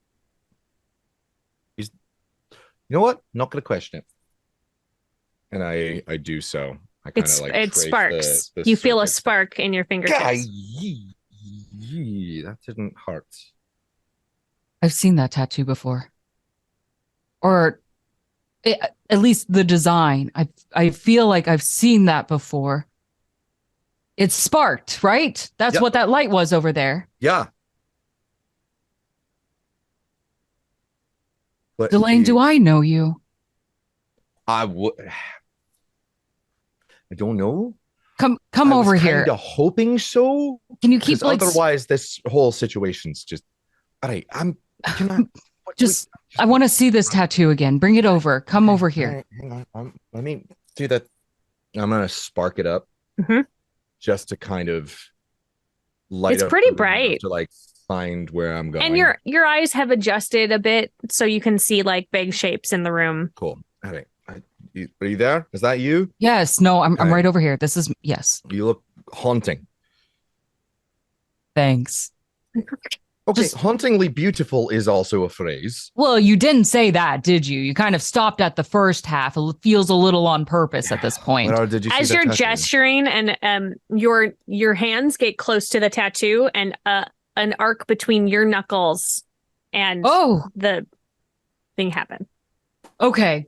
You know what? Not gonna question it. And I do so. I kind of like It trace sparks. the You feel a circuits. spark in your fingertips. That didn't hurt. I've seen that tattoo before. Or at least the design. I feel like I've seen that before. It's sparked, right? That's Yep. what that light was over there. Yeah. But Delane, do I know you? I would. I don't know. Come I over was here. kind of hoping so. Can you keep Because like otherwise, this whole situation's just. All right, Can I? just? I want to see this tattoo again. Bring it over. Come over here. Right, hang on. Let me do that. I'm gonna spark it up, Mhm. just to kind of light It's up pretty the room enough bright. to like find where I'm going. And your eyes have adjusted a bit so you can see like big shapes in the room. Cool. All right. Are you there? Is that you? Yes. No, I'm Okay. right over here. This is yes. You look haunting. Thanks. Okay, Just- hauntingly beautiful is also a phrase. Well, you didn't say that, did you? You kind of stopped at the first half. It feels a little on purpose at this point. What did you see As that you're tattoo? gesturing and your hands get close to the tattoo and an arc between your knuckles and the thing happen. Okay.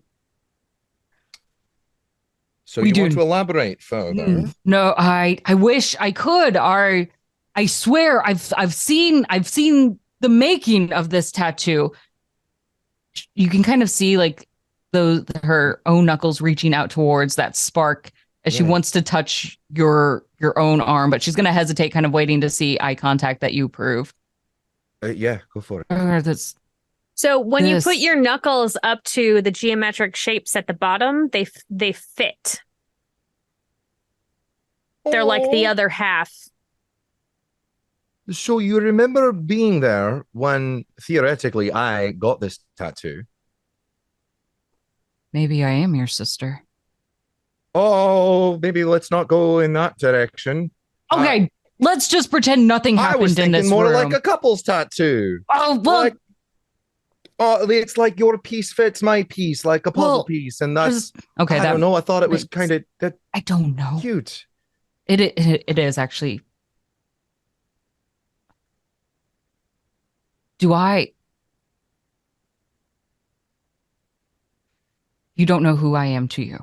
So We you want do- to elaborate further? No, I wish I could. I swear I've seen the making of this tattoo. You can kind of see like her own knuckles reaching out towards that spark as she Right. wants to touch your own arm, but she's going to hesitate, kind of waiting to see eye contact that you approve. Yeah, go for it. That's So when you put This- your knuckles up to the geometric shapes at the bottom, they fit. They're like the other half. So you remember being there when theoretically I got this tattoo? maybe I am your sister. Oh, maybe let's not go in that direction. Okay, let's just pretend nothing I was happened in thinking this more room. like a couple's tattoo. Oh, well, Like, it's like your piece fits my piece, like a puzzle Well, piece, and that's okay. I don't know. I thought it was makes- kind of that I don't know. cute. It is actually. Do I? You don't know who I am to you.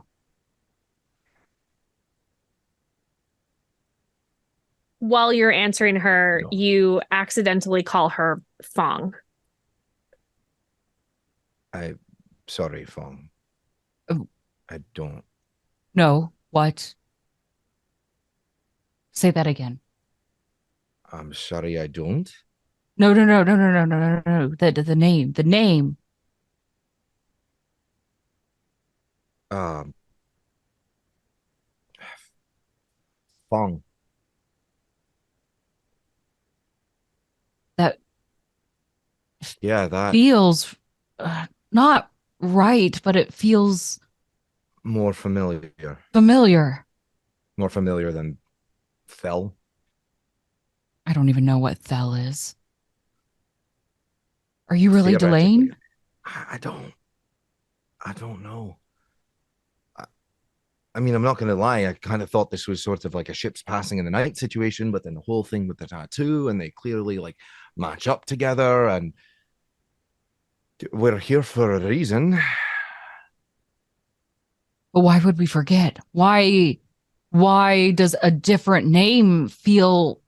While you're answering her, No. you accidentally call her Fong. Sorry, Fong. Oh. I don't. No, what? Say that again. I'm sorry, I don't. No. The name. The name. Um, Fong. That. Yeah, that feels not right, but it feels more familiar. familiar. More familiar than Fell. I don't even know what Thel is. Are you really Theoretically. Delane? I don't. I don't know. I mean, I'm not going to lie. I kind of thought this was sort of like a ships passing in the night situation, but then the whole thing with the tattoo, and they clearly like match up together, and we're here for a reason. But why would we forget? Why does a different name feel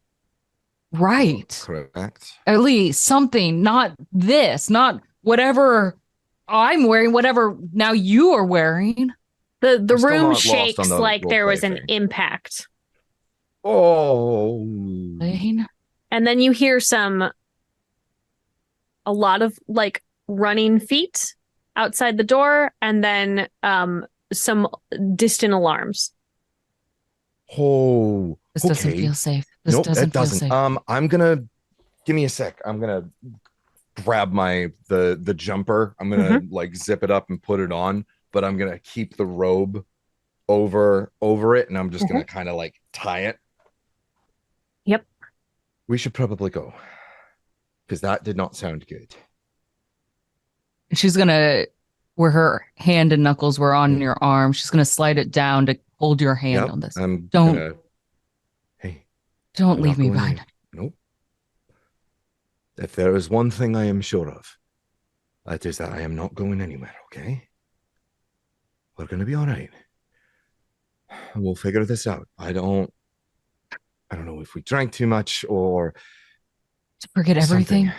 right? Correct. At least something, not this, not whatever I'm wearing, whatever now you are wearing. The I'm still room not lost on shakes the like role there play was an thing. impact. Oh, Delane? And then you hear a lot of like running feet outside the door, and then some distant alarms. oh, This doesn't okay. feel safe. This Nope, doesn't it feel doesn't. safe. I'm gonna give me a sec. I'm gonna grab the jumper. I'm gonna like zip it up and put it on, but I'm gonna keep the robe over it, and I'm just gonna kind of like tie it. Yep. We should probably go because that did not sound good. She's gonna, where her hand and knuckles were on your arm, she's gonna slide it down to hold your hand Yep, on this. I'm Don't gonna. Hey, don't I'm leave not me going behind. Nope. If there is one thing I am sure of, that is that I am not going anywhere. Okay, we're gonna be all right. We'll figure this out. I don't know if we drank too much or To forget something. everything.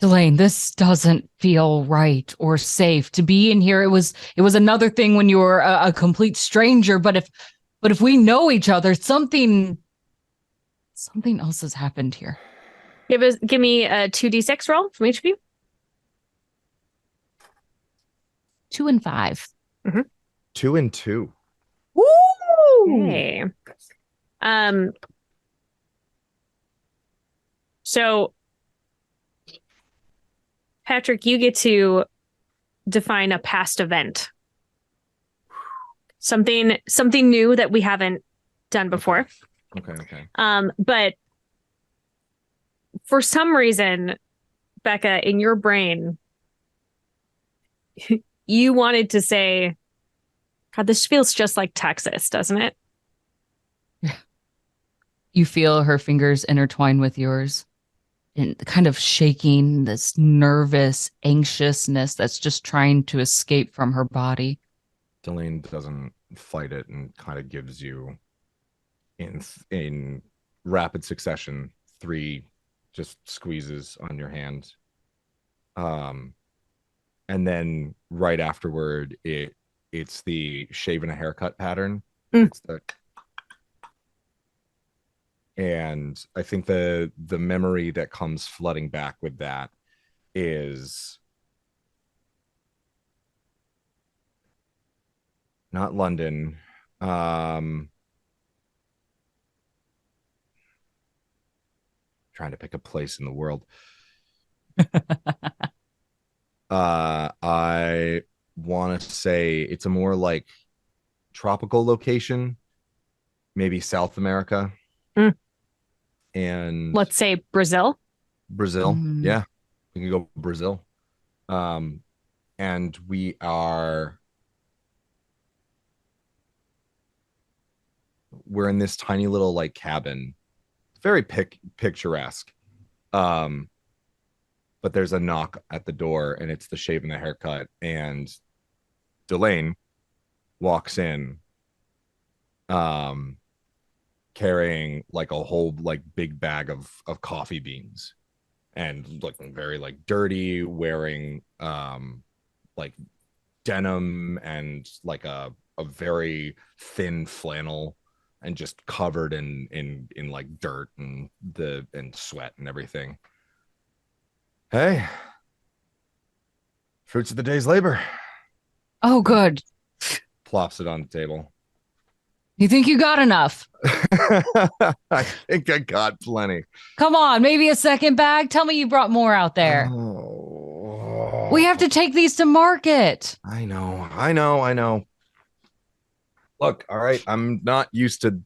Delane, this doesn't feel right or safe to be in here. It was another thing when you were a complete stranger, but if we know each other, something else has happened here. Give me a 2d6 roll from each of you. 2 and 5. 2 and 2. Woo! Okay. So Patrick, you get to define a past event. Something new that we haven't done before. Okay. But for some reason, Becca, in your brain, you wanted to say, God, this feels just like Texas, doesn't it? You feel her fingers intertwine with yours and kind of shaking this nervous anxiousness that's just trying to escape from her body. Delane doesn't fight it and kind of gives you in rapid succession 3 just squeezes on your hand. And then right afterward it's the shave and a haircut pattern. It's the and I think the memory that comes flooding back with that is not London. Trying to pick a place in the world. I want to say it's a more like tropical location, maybe South America. And Let's say Brazil. Brazil. Yeah, we can go Brazil. And we're in this tiny little like cabin. It's very picturesque. But there's a knock at the door, and it's the shave and the haircut, and Delane walks in, carrying like a whole like big bag of coffee beans, and looking very like dirty, wearing like denim and like a very thin flannel, and just covered in like dirt and sweat and everything. Hey, fruits of the day's labor. Oh, good. Plops it on the table. You think you got enough? I think I got plenty. Come on, maybe a second bag. Tell me you brought more out there. Oh. We have to take these to market. I know. Look, all right, I'm not used to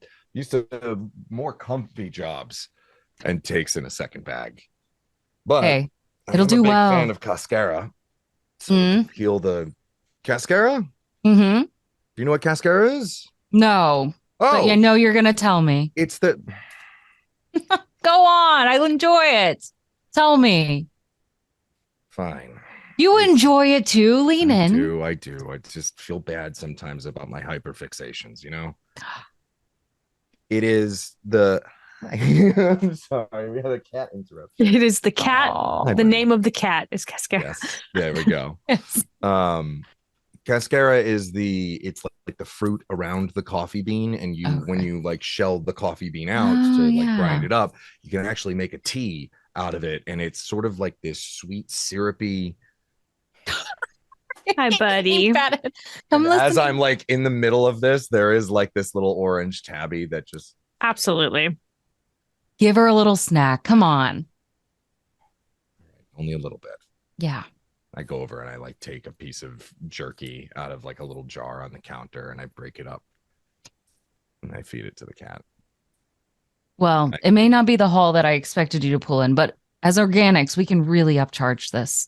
more comfy jobs and takes in a second bag. But Hey, I it'll am do a big well. fan of cascara. So we can peel the cascara. Mm-hmm. Do you know what cascara is? No. But Oh, I know you're gonna tell me. it's the Go on. I'll enjoy it. Tell me. fine. You enjoy it too. Lean in. I do. I just feel bad sometimes about my hyperfixations, you know? It is the I'm sorry, we had a cat interruption. It is the cat. Oh. The name of the cat is Cascara. Yes, there we go. Yes. Cascara is it's like the fruit around the coffee bean, and when you like shell the coffee bean out to like grind it up, you can actually make a tea out of it, and it's sort of like this sweet syrupy. Hi, buddy. As I'm like in the middle of this, there is like this little orange tabby that just Absolutely. Give her a little snack. Come on. only a little bit. Yeah. I go over and I like take a piece of jerky out of like a little jar on the counter and I break it up and I feed it to the cat. Well, it may not be the haul that I expected you to pull in, but as organics, we can really upcharge this.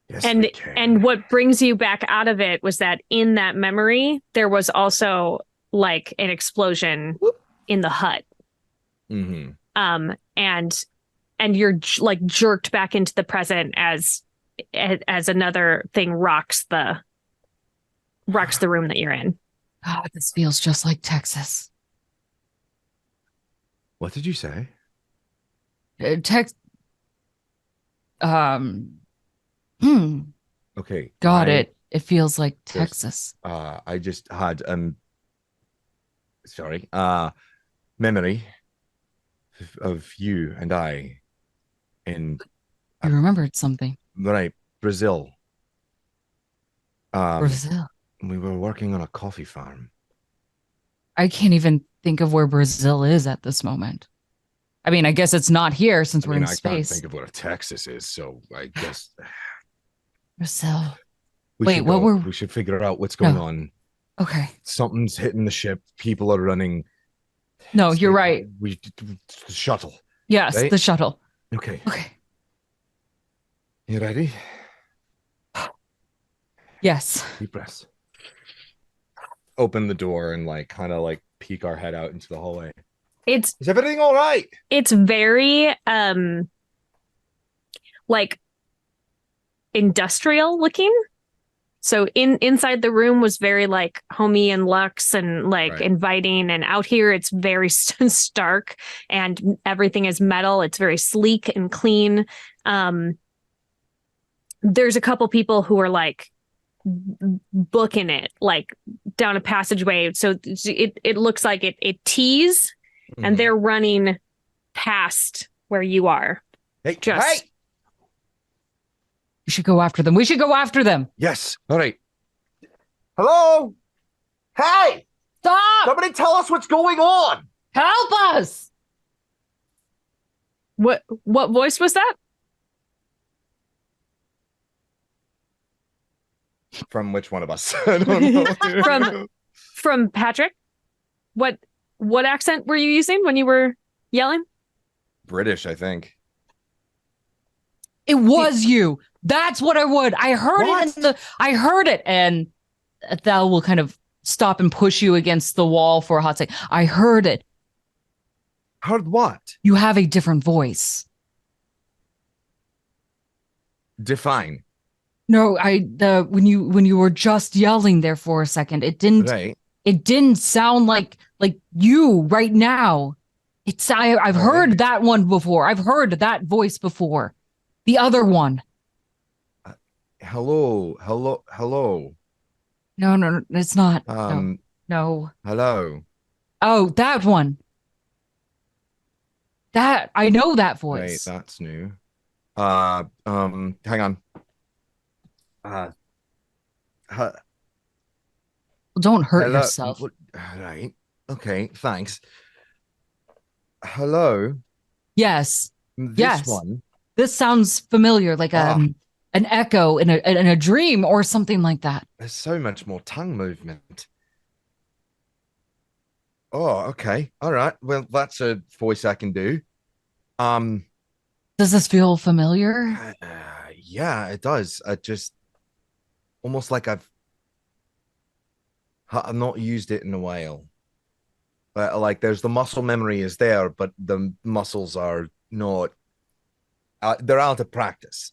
Yes, and what brings you back out of it was that in that memory, there was also like an explosion in the hut. Mm-hmm. And you're like jerked back into the present as another thing rocks the room that you're in. God, this feels just like Texas. What did you say? Okay. Got it. It feels like Texas. I just had sorry, memory of you and I in You remembered something. right, Brazil. Brazil. We were working on a coffee farm. I can't even think of where Brazil is at this moment. I mean, I guess it's not here since we're in space. I can't think of what Texas is, so I guess Brazil. we should figure out what's going on. Okay. Something's hitting the ship. People are running. No, you're right. The shuttle. Yes, right? the shuttle. Okay. Okay. You ready? Yes. Deep breaths. Open the door and like kind of like peek our head out into the hallway. Is everything all right? It's very like industrial looking. So inside the room was very like homey and luxe and like inviting, and out here it's very stark and everything is metal. It's very sleek and clean. There's a couple people who are like booking it like down a passageway, so it looks like it tees, and they're running past where you are. Hey, we should go after them. Yes. All right. Hello. Hey, stop. Somebody tell us what's going on. Help us. What voice was that? From which one of us? I don't know. From Patrick. What accent were you using when you were yelling? British, I think. It was you. That's what I would. I heard it, and Thal will kind of stop and push you against the wall for a hot second. I heard it. Heard what? You have a different voice. Define. No, when you were just yelling there for a second, it didn't. Right. It didn't sound like you right now. I've heard that one before. I've heard that voice before. The other one. Hello. No, it's not. No. Hello. Oh, that one. That I know that voice. Wait, that's new. Hang on. Don't hurt yourself. Right. Okay, thanks. Hello, Yes. this Yes. one. This sounds familiar, like an echo in a dream or something like that. There's so much more tongue movement. Oh, okay. All right. Well, that's a voice I can do. Um, Does this feel familiar? yeah, it does. I just almost like I've not used it in a while. But like, there's the muscle memory is there, but the muscles are not. They're out of practice.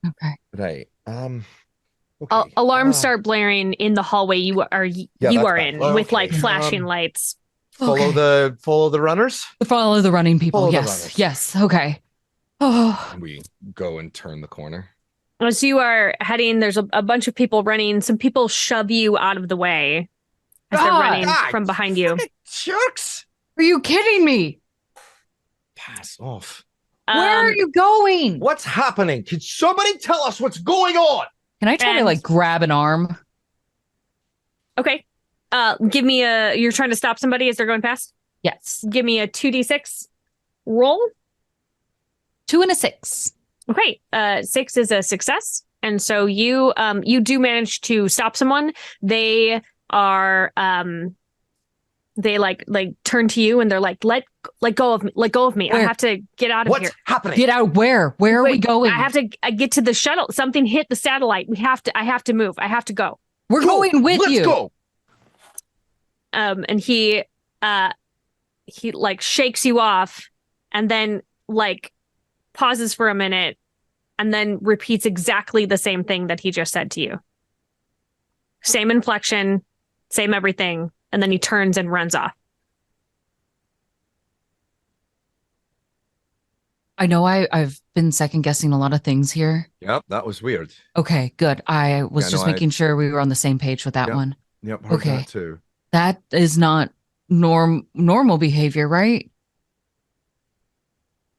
Okay. Right. Okay. Alarms start blaring in the hallway you are Yeah, you that's are bad. in with like Okay. flashing lights. Follow Okay. the runners. Follow the running people. Follow the Yes. runners. Yes. Okay. Oh, We go and turn the corner. As you are heading, there's a bunch of people running. Some people shove you out of the way as they're God. running from behind you. Jerks! are you kidding me? Pass off. Where are you going? What's happening? Can somebody tell us what's going on? Can I try to And- like grab an arm? Okay. Give me you're trying to stop somebody as they're going past? Yes. Give me a 2d6 roll. 2 and a 6. Okay. 6 is a success. And so you do manage to stop someone. They are they like turn to you and they're like, let go of me. Let go of me. I Where? have to get out of What's here. happening? Get out where? Where are we Wait, going? I have to get to the shuttle. Something hit the satellite. I have to move. I have to go. We're going with Let's you. go. And he like shakes you off and then like pauses for a minute and then repeats exactly the same thing that he just said to you. Same inflection, same everything, and then he turns and runs off. I know I've been second guessing a lot of things here. Yep, that was weird. Okay, good. I was Yeah, just no, making sure we were on the same page with that Yep. one. Yep, heard Okay. that too. That is not normal behavior, right?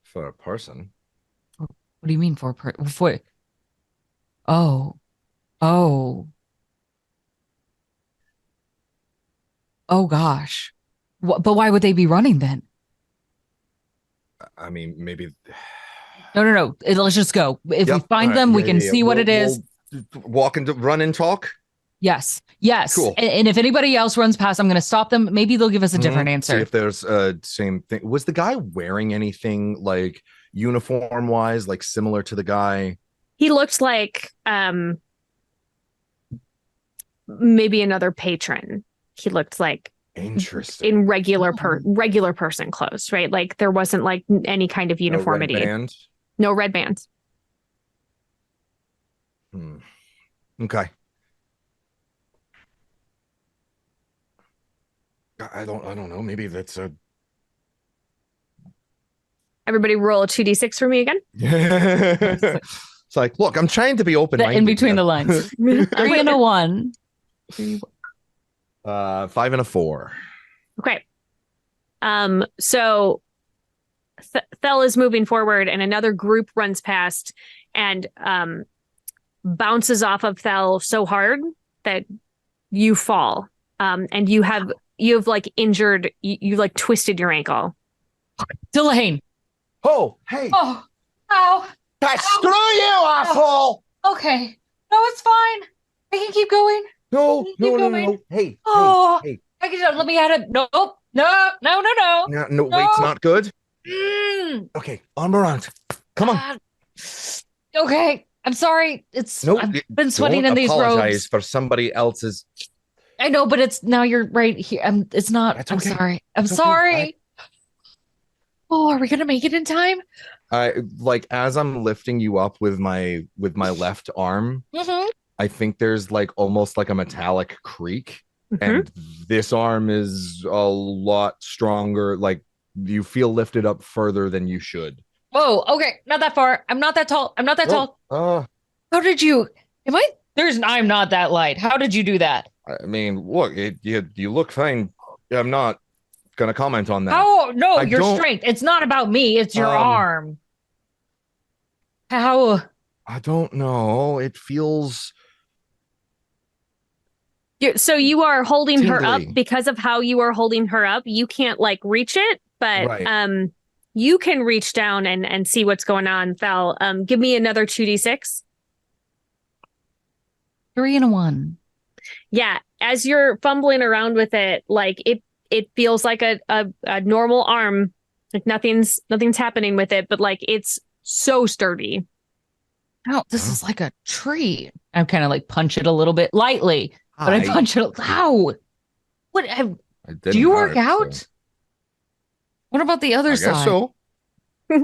For a person. What do you mean for Oh. Oh. Oh gosh. But why would they be running then? I mean, maybe. No. Let's just go. If we Yep, find all right, them, we yeah, can yeah, see what it is. We'll walk and run and talk. Yes. Yes. Cool. And if anybody else runs past, I'm going to stop them. Maybe they'll give us a different See answer. if there's same thing. Was the guy wearing anything like uniform wise, like similar to the guy? He looked like maybe another patron. He looked like Interesting. in regular person clothes, right? Like there wasn't like any kind of uniformity. No red band. No red bands. Okay. I don't know. Maybe that's a Everybody roll a 2d6 for me again. It's like, look, I'm trying to be open minded. In between the lines. 3 and a 1. 5 and a 4. Okay. So Thel is moving forward and another group runs past and bounces off of Thel so hard that you fall. And you have like injured, you like twisted your ankle. Delane. Oh, hey. Oh. Ow. Screw you, asshole. Okay. No, it's fine. I can keep going. No. going. Hey, Oh. hey. I can let me at it. Nope. No. No, weight's not good. Mm. Okay, arm around. Come on. God. Okay. I'm sorry. No, I've been sweating in these apologize robes. for somebody else's. I know, but it's now you're right here. It's not. That's I'm okay. sorry. I'm It's okay. sorry. Oh, are we gonna make it in time? I like as I'm lifting you up with my left arm. Mm-hmm. I think there's like almost like a metallic creak, and this arm is a lot stronger. Like you feel lifted up further than you should. Whoa. Okay. Not that far. I'm not that tall. I'm not that tall. How did you? I'm not that light. How did you do that? I mean, look, you look fine. I'm not gonna comment on that. How? No, I your don't- strength. It's not about me. It's your arm. How? I don't know. It feels So you are holding her up Tingly. because of how you are holding her up. You can't like reach it, but Right. you can reach down and see what's going on. Val, give me another 2d6. 3 and a 1. Yeah, as you're fumbling around with it, like it feels like a normal arm, like nothing's happening with it, but like it's so sturdy. Oh, this is like a tree. I kind of like punch it a little bit lightly, but I punch it. Ow! What? It Do didn't you work hurt, out? so- What about the other I side? guess so.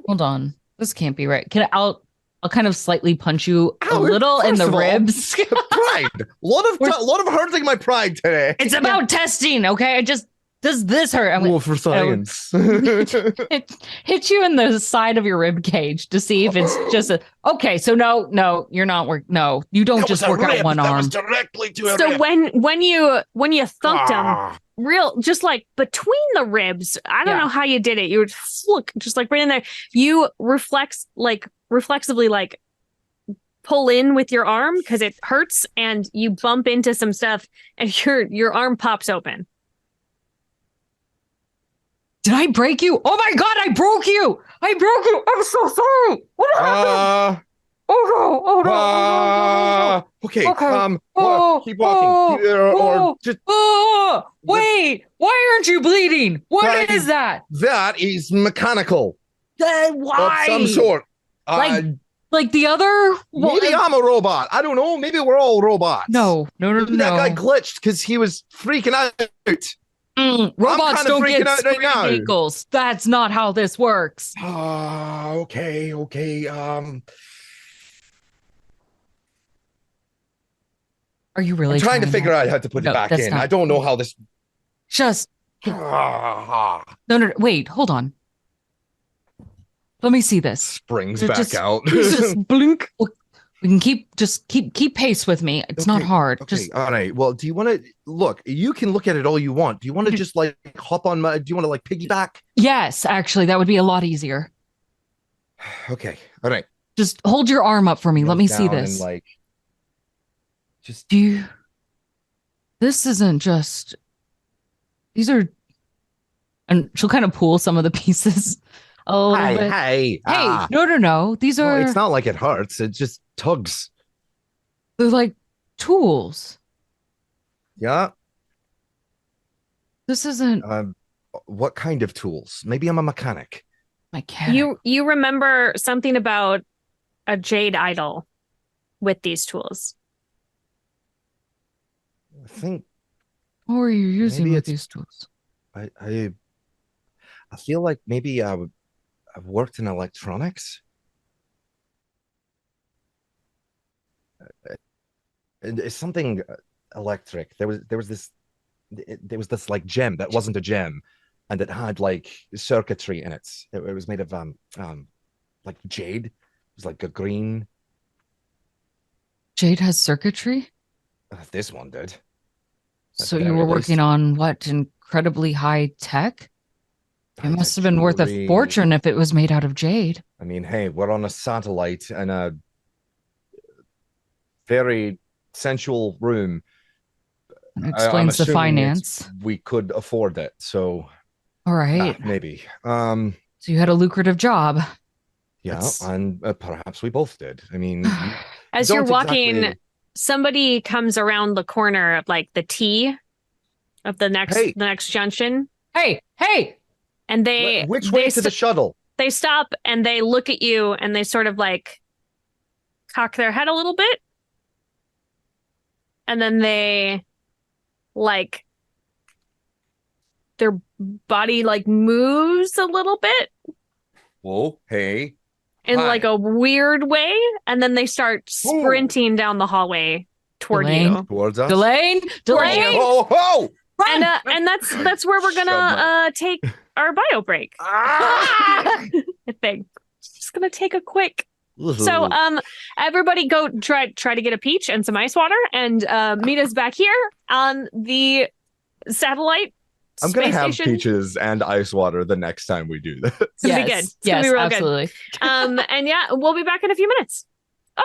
Hold on. This can't be right. I'll kind of slightly punch you a Ow, little in first the of all, ribs. Pride. A lot of hurting my pride today. It's about testing, okay? Does this hurt? I'm Oh, for science. hit you in the side of your rib cage to see if it's just okay. So no, you're not work. No, you don't That just was a work out rib. one That arm. was directly to a So rib. when you thunked him, Ah. real just like between the ribs, I don't Yeah. know how you did it. You would look just like right in there. You reflexively like pull in with your arm because it hurts, and you bump into some stuff, and your arm pops open. Did I break you? Oh my god, I broke you! I broke you! I'm so sorry. What happened? Oh no! Oh no! Oh no! Okay. Okay. Keep walking. Or just Wait! Why aren't you bleeding? What That is that? that is mechanical Why? of some sort. Like the other? Maybe I'm a robot. I don't know. Maybe we're all robots. No. Maybe that guy glitched because he was freaking out. Robots kinda don't freaking get out right now. sprained ankles. That's not how this works. Okay. Are you really I'm trying to figure out how to put No, it back that's in. not- I don't know how this. Just Ah, no. Wait, hold on. Let me see this. springs Just- back just- out. Just blink. We can keep pace with me. It's not Okay, hard. Okay, Just all right. Well, do you want to look? You can look at it all you want. Do you want to just like hop on my? Do you want to like piggyback? yes, actually, that would be a lot easier. Okay, all right. Just hold your arm up for me. Let Kneel me see down this. And like, just Do you? This isn't just. These are. And she'll kind of pull some of the pieces a little bit. hey. Hey, no. These No, are. it's not like it hurts. It just tugs. They're like tools. Yeah. This isn't What kind of tools? Maybe I'm a mechanic. mechanic. You remember something about a jade idol with these tools. I think What were you using maybe with it's- these tools? I feel like maybe I've worked in electronics. It's something electric. There was this like gem that wasn't a gem, and it had like circuitry in it. It was made of like jade. It was like a green. Jade has circuitry? This one did. At So the you very were least. working on what? Incredibly high tech? It must have been worth a Jewelry. fortune if it was made out of jade. I mean, hey, we're on a satellite in a very sensual room. It I'm explains the assuming finance. we could afford it, so All right. maybe. So you had a lucrative job. Yeah, That's- and perhaps we both did. I mean, As don't you're walking, exactly- somebody comes around the corner of like the T of the next junction, Hey, and they Which way they to the shuttle? they stop and they look at you and they sort of like cock their head a little bit, and then they like their body like moves a little bit Whoa, hey. in Hi. like a weird way, and then they start sprinting down the hallway toward Delane? you. Towards us? Delane, Oh! And that's where we're gonna take our bio break. I think just gonna take a quick. So everybody go try to get a peach and some ice water, and meet us back here on the satellite I'm gonna space have station. peaches and ice water the next time we do this. It's gonna be good. It's gonna be real absolutely. good. And yeah, we'll be back in a few minutes. Oh,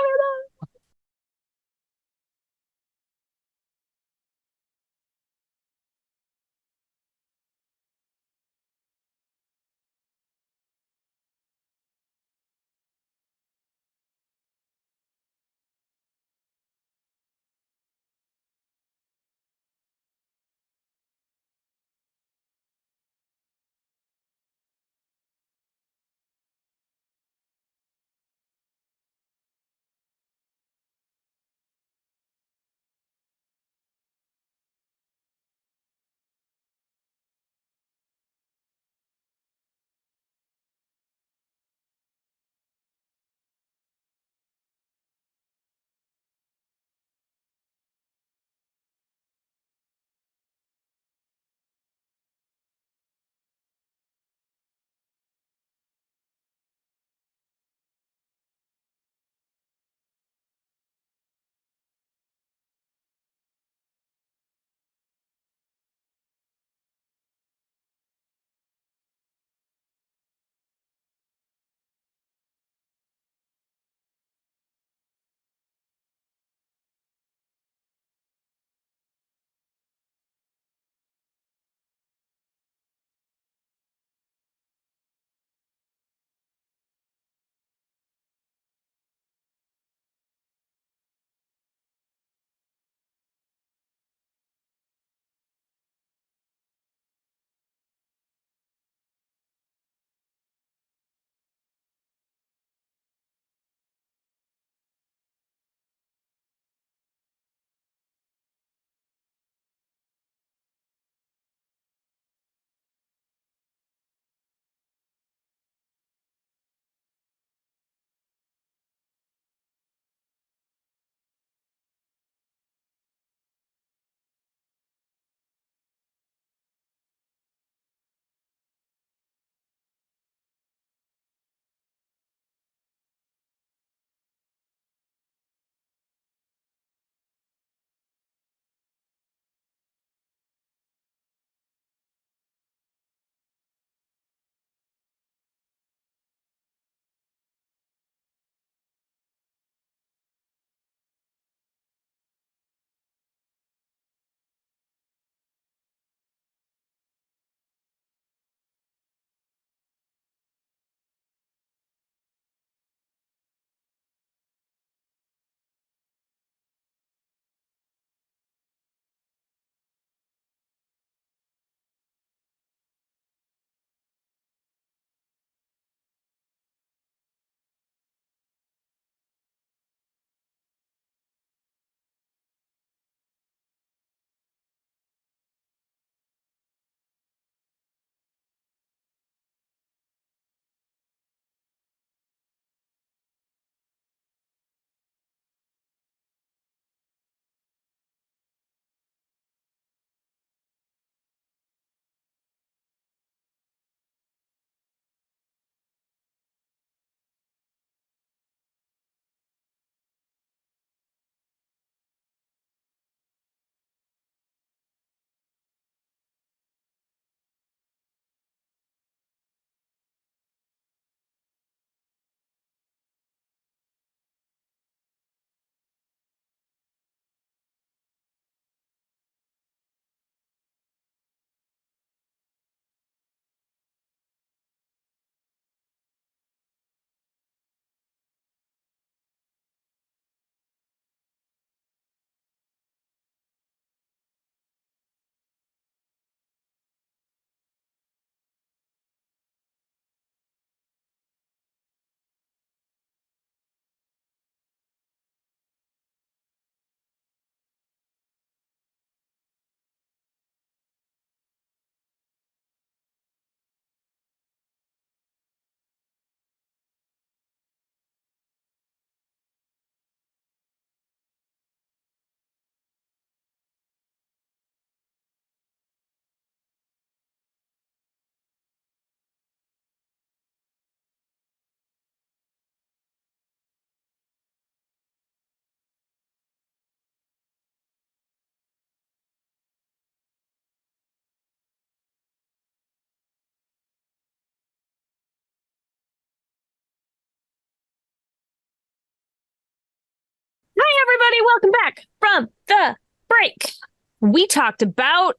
everybody. Welcome back from the break. We talked about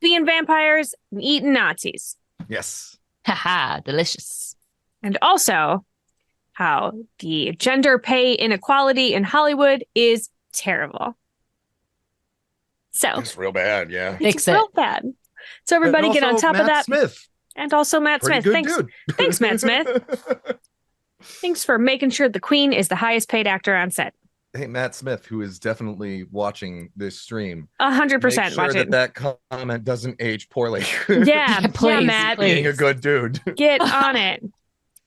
being vampires and eating Nazis. Yes. Haha, delicious. And also how the gender pay inequality in Hollywood is terrible. So It's real bad, yeah. Fix it's real bad. So everybody get on top of that. Smith. And also Matt Pretty Smith. good Thanks. dude. Thanks, Matt Smith. Thanks for making sure the Queen is the highest paid actor on set. Hey, Matt Smith, who is definitely watching this stream. 100% Make sure watch it. that comment doesn't age poorly. Yeah, Please, Matt. Being a good dude. Get on it.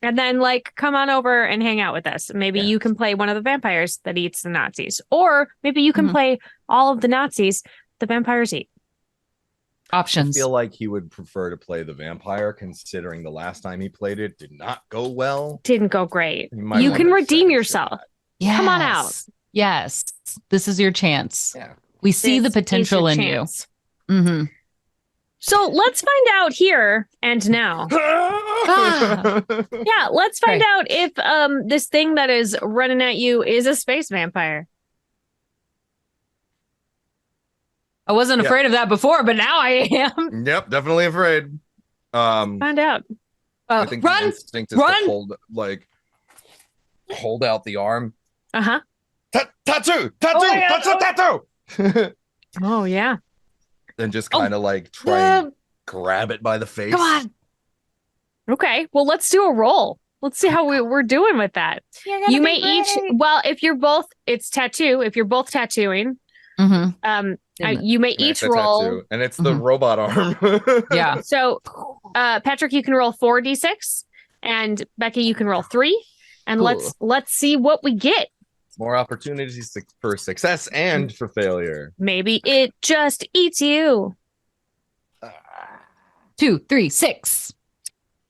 And then, come on over and hang out with us. Maybe you can play one of the vampires that eats the Nazis. Or maybe you can play all of the Nazis the vampires eat. Options. I feel like he would prefer to play the vampire, considering the last time he played it did not go well. Didn't go great. might You want can a redeem second yourself. shot. Yes. Come on out. Yes. This is your chance. Yeah. We see This the potential is in your you. chance. Mm-hmm. So let's find out here and now. Yeah, let's find Okay. out if this thing that is running at you is a space vampire. I wasn't Yeah. afraid of that before, but now I am. Yep, definitely afraid. Find out. I think the Run! instinct is Run! to hold out the arm. Uh-huh. Tattoo! my God. Tattoo! Oh, yeah. And just Oh. kind of try and grab it by the face. Come on. Okay, well, let's do a roll. Let's see how we're doing with that. You may each, well, if you're both, it's tattoo. If you're both tattooing, Mm-hmm. you may Connect each the roll. tattoo, and it's the Mhm. robot arm. Yeah. So, Patrick, you can roll 4d6, and Becky, you can roll 3, and Cool. let's see what we get. More opportunities for success and for failure. Maybe it just eats you. 2, 3, 6.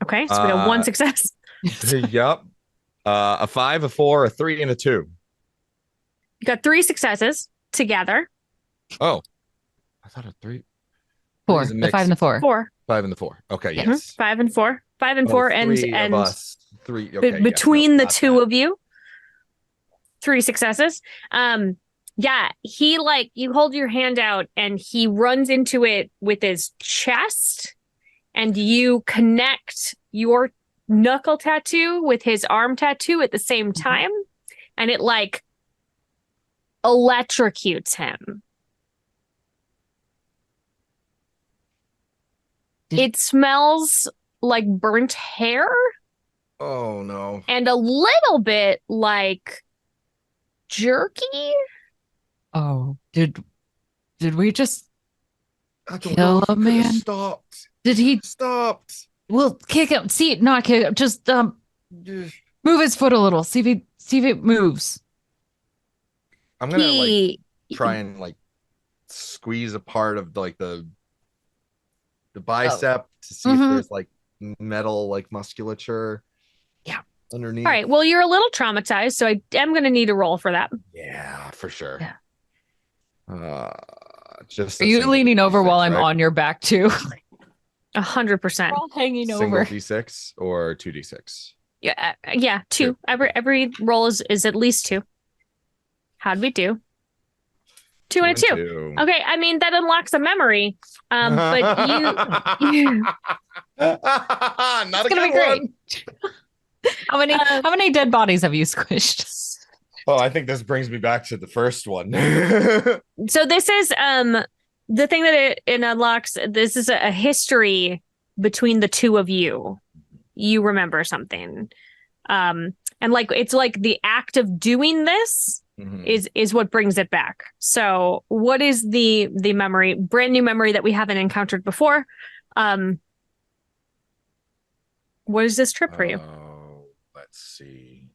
Okay, so we got one Uh, success. Yep. A 5, a 4, a 3, and a 2. You got 3 successes together. Oh, I thought a 3. 4. Three's a The mix. 5 and the 4. 4. 5 and the 4. Okay, Yeah. yes. 5 and 4. 5 and Oh, 4, and three and of us. 3. be- Okay, yeah, between no, the not two that. of you, 3 successes. Yeah, he you hold your hand out and he runs into it with his chest, and you connect your knuckle tattoo with his arm tattoo at the same time, and it electrocutes him. It smells like burnt hair Oh no. and a little bit like jerky. Oh, did we just I don't kill know. a He could have man? Stopped. Did he? Stopped. We'll kick him. See, not kick him. Just move his foot a little. See if it moves. I'm gonna He try and squeeze a part of the bicep to see if Mhm. there's metal musculature. Yeah. Underneath. All right. Well, you're a little traumatized, so I am going to need a roll for that. Yeah, for sure. Yeah. Just Are you leaning over while I'm on your back too? 100%. all hanging single over. d6 or 2d6? Yeah, yeah, 2. Every roll is at least 2. How'd we do? 2 and a 2. Okay, I mean that unlocks a memory. But you Not a gonna be good great. one. How many dead bodies have you squished? Oh, I think this brings me back to the first one. So this is the thing that it unlocks. This is a history between the two of you. You remember something. And it's the act of doing this Mhm. is what brings it back. So what is the memory, brand new memory that we haven't encountered before? What is this trip for you? Oh, let's see.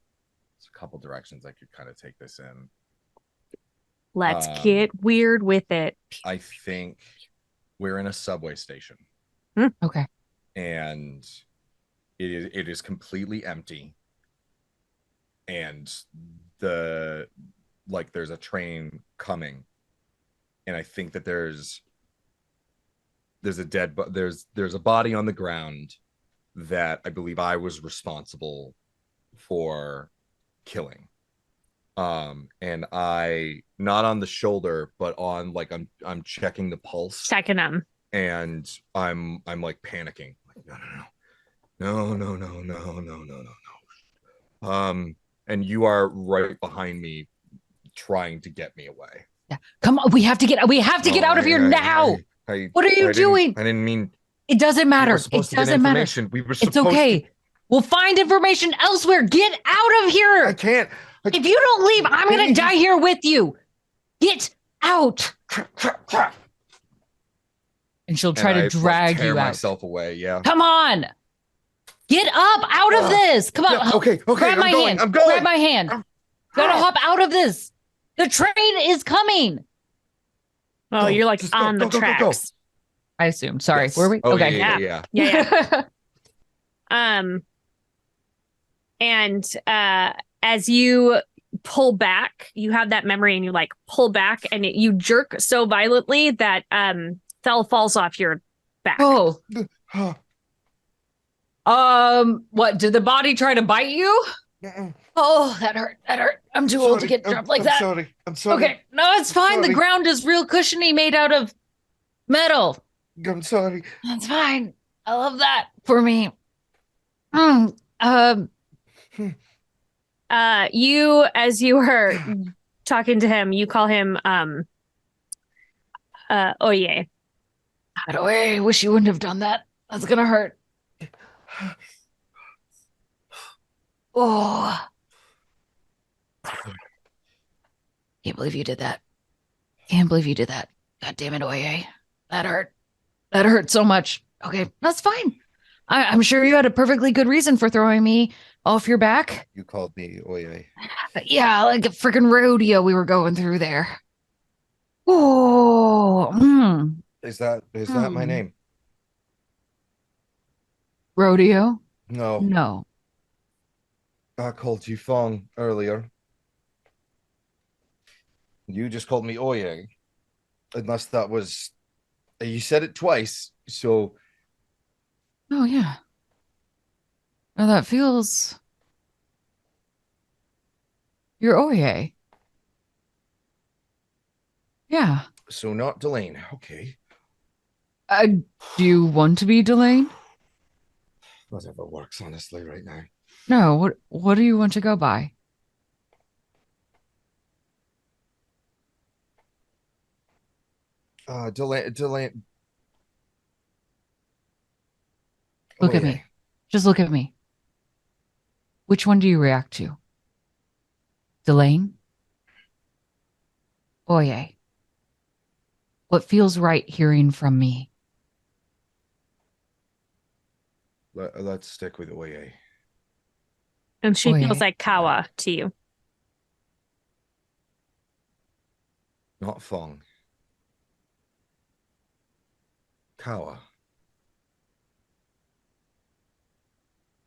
There's a couple directions I could kind of take this in. Let's get weird with it. I think we're in a subway station. Okay. And it is completely empty. And there's a train coming. And I think that there's a body on the ground that I believe I was responsible for killing. And I not on the shoulder, but on like I'm checking the pulse, Checking them. and I'm like panicking. Like, no, no, no, no, no, no, no, no, no. And you are right behind me, trying to get me away. Yeah. Come on, we have to get out of here now. What are you doing? I didn't mean. It doesn't We were matter. supposed It to get doesn't matter. information. We were It's supposed okay. to. We'll find information elsewhere. Get out of here. I can't. If you don't leave, I'm going to die here with you. Get out. And she'll try to drag tear you out. myself away. Yeah. Come on. Get up out of this. Come on. Yeah, okay. Grab my hand. I'm going. Grab my hand. Gotta hop out of this. The train is coming. Oh, you're like on the tracks. Go. I assume. Sorry. Yes. Were we? Oh, Okay. Yeah. And as you pull back, you have that memory and you like pull back and you jerk so violently that Thel falls off your back. Oh. What? Did the body try to bite you? Oh, that hurt. That hurt. I'm too old to get dropped like that. I'm sorry. Okay. No, it's fine. The ground is real cushiony, made out of metal. I'm sorry. That's fine. I love that for me. You, as you were talking to him, you call him Oye. I wish you wouldn't have done that. That's gonna hurt. Oh. Can't believe you did that. Can't believe you did that. God damn it, Oye. That hurt. That hurt so much. Okay, that's fine. I'm sure you had a perfectly good reason for throwing me off your back. You called me Oye. Yeah, like a freaking rodeo we were going through there. Oh, Is that my name? Rodeo? No. No. I called you Fong earlier. You just called me Oye. Unless that was. You said it twice, so. Oh, yeah. Now that feels. You're Oye. Yeah. So not Delane. Okay. Do you want to be Delane? Whatever works, honestly, right now. No. What do you want to go by? Delane. Look at me. Just look at me. Which one do you react to? Delane? Oye. What feels right hearing from me? Let's stick with Oye. And she Oye. feels like Kawa to you. Not Fong. Kawa.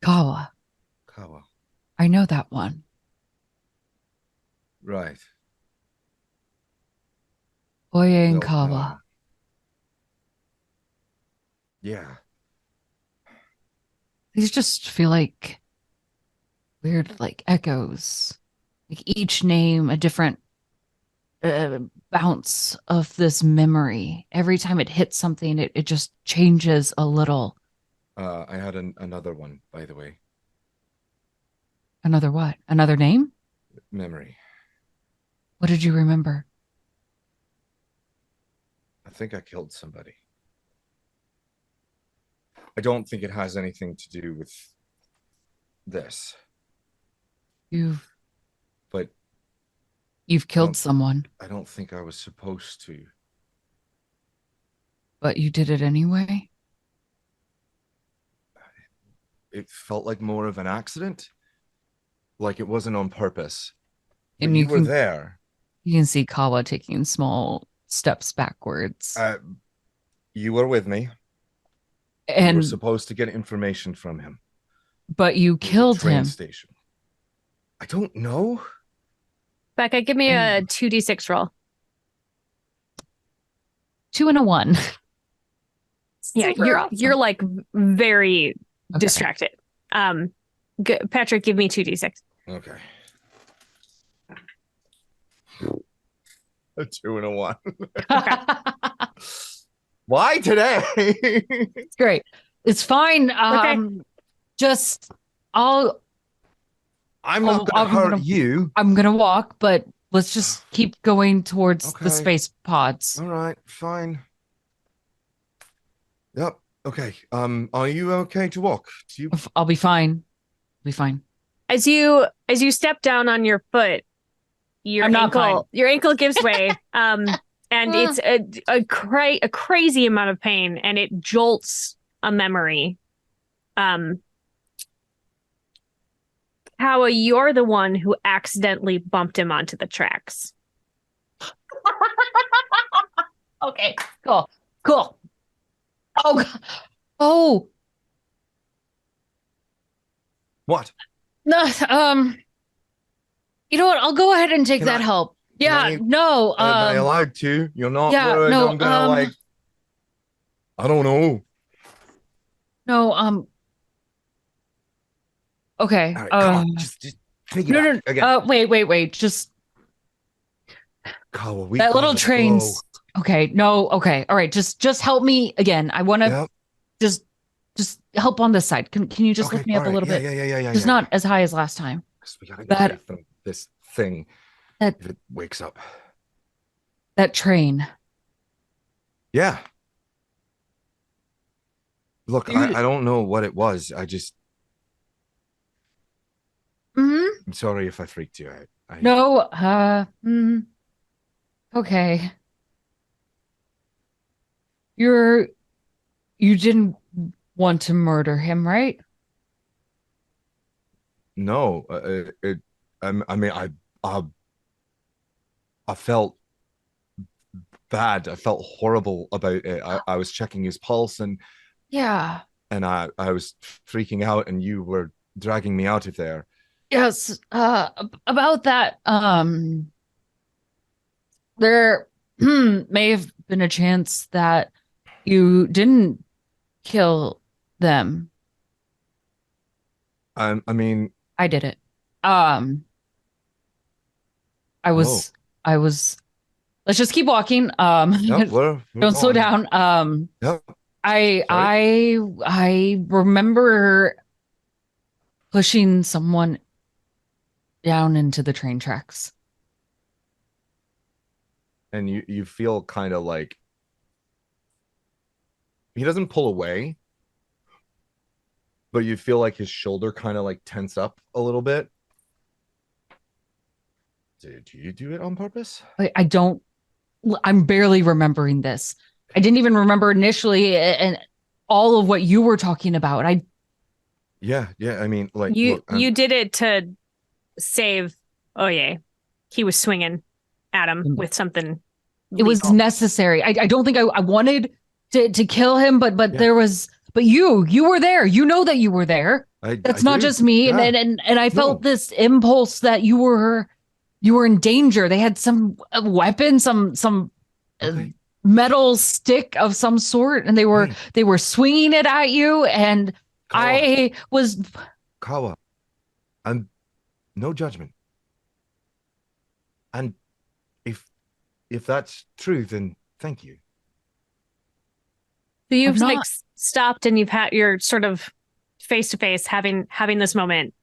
Kawa. Kawa. I know that one. Right. Oye and No, Kawa. Yeah. These just feel like weird, like echoes. Like each name a different bounce of this memory. Every time it hits something, it just changes a little. I had another one, by the way. Another what? Another name? Memory. What did you remember? I think I killed somebody. I don't think it has anything to do with this. But You've killed someone, I don't think I was supposed to. but you did it anyway? It felt like more of an accident. Like it wasn't on purpose. And But you you were can- there. You can see Kawa taking small steps backwards. You were with me. You were And supposed to get information from him. but you At the killed train him. station. I don't know. Becca, give me a 2d6 roll. 2 and a 1. Yeah, Super you're awesome. you're like very Okay. distracted. Patrick, give me 2d6. Okay. A 2 and a 1. Why today? It's great. It's fine. Just I'll I'm not gonna hurt you. I'm gonna walk, but let's just keep going towards the space pods. All right, fine. Yep. Okay. Are you okay to walk? I'll be fine. Be fine. As you step down on your foot, your ankle gives way. And it's a crazy amount of pain, and it jolts a memory. Kawa, you're the one who accidentally bumped him onto the tracks. Okay, cool. Oh. What? No, you know what? I'll go ahead and take that help. Yeah, no. Am I allowed to? You're not worried no, I'm gonna I don't know. No, okay. All right, come on, just take it no, again. Wait. Just Kawa, that little train's okay. No, okay. All right, just help me again. I want to just help on this side. Can you just lift me up a little bit? Yeah. Just not as high as last time. We gotta get away from this thing if it wakes up. That train. Yeah. Look, I don't know what it was. I'm sorry if I freaked you out. No, okay. You didn't want to murder him, right? No, I felt bad. I felt horrible about it. I was checking his pulse and I was freaking out, and you were dragging me out of there. Yes, about that, there may have been a chance that you didn't kill them. I mean, I did it. I was, let's just keep walking. Don't slow down. Yep. I remember pushing someone down into the train tracks. And you feel kind of like he doesn't pull away, but you feel like his shoulder kind of like tense up a little bit. Did you do it on purpose? I'm barely remembering this. I didn't even remember initially and all of what you were talking about. Yeah. I mean, like you did it to save Oye. He was swinging at him with something legal. It was necessary. I don't think I wanted to kill him, but there was. But you were there. You know that you were there. That's not just me. Yeah. And I felt this impulse that you were in danger. They had some weapon, some metal stick of some sort, and they were swinging it at you. And Kawa, I was Kawa. I'm no judgment. And if that's true, then thank you. So you've like stopped and you're sort of face to face having this moment,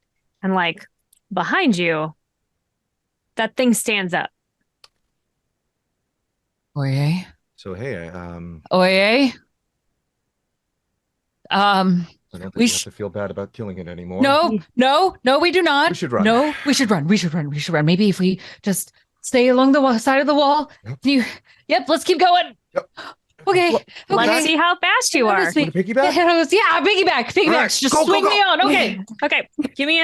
and like behind you, that thing stands up. Oye. So hey, Oye. I don't think we have to feel bad about killing it anymore. No, we do not. We should run. No, we should run. Maybe if we just stay along the side of the wall. Yep. Let's keep going. Yep. Okay. Let's see how fast you are. Piggyback? Yeah, piggyback. Right, just go, swing go. me on. Okay. Okay. Give me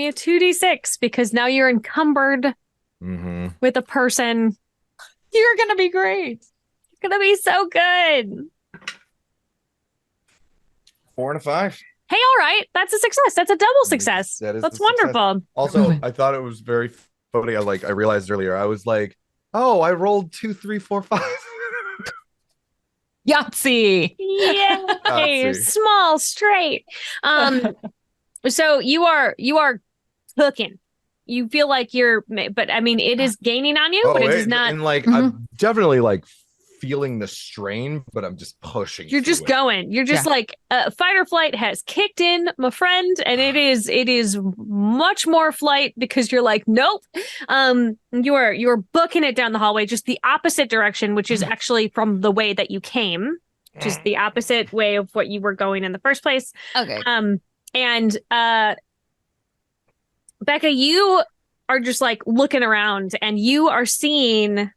a 2d6 because now you're encumbered with a person. You're gonna be great. You're gonna be so good. 4 and a 5. Hey, all right. That's a success. That's a double success. That's wonderful. Also, I thought it was very funny. I realized earlier, I was like, oh, I rolled 2, 3, 4, 5. Yahtzee. Yay. Small straight. So you are cooking. you feel like but I mean, it is gaining on you, but it is not. And like Mhm. I'm definitely like feeling the strain, but I'm just pushing. You're just through it. going. You're just like fight or flight has kicked in, my friend, and it is much more flight because you're like, nope. You're booking it down the hallway, just the opposite direction, which is actually from the way that you came, just the opposite way of what you were going in the first place. Okay. And Becca, you are just like looking around, and you are seeing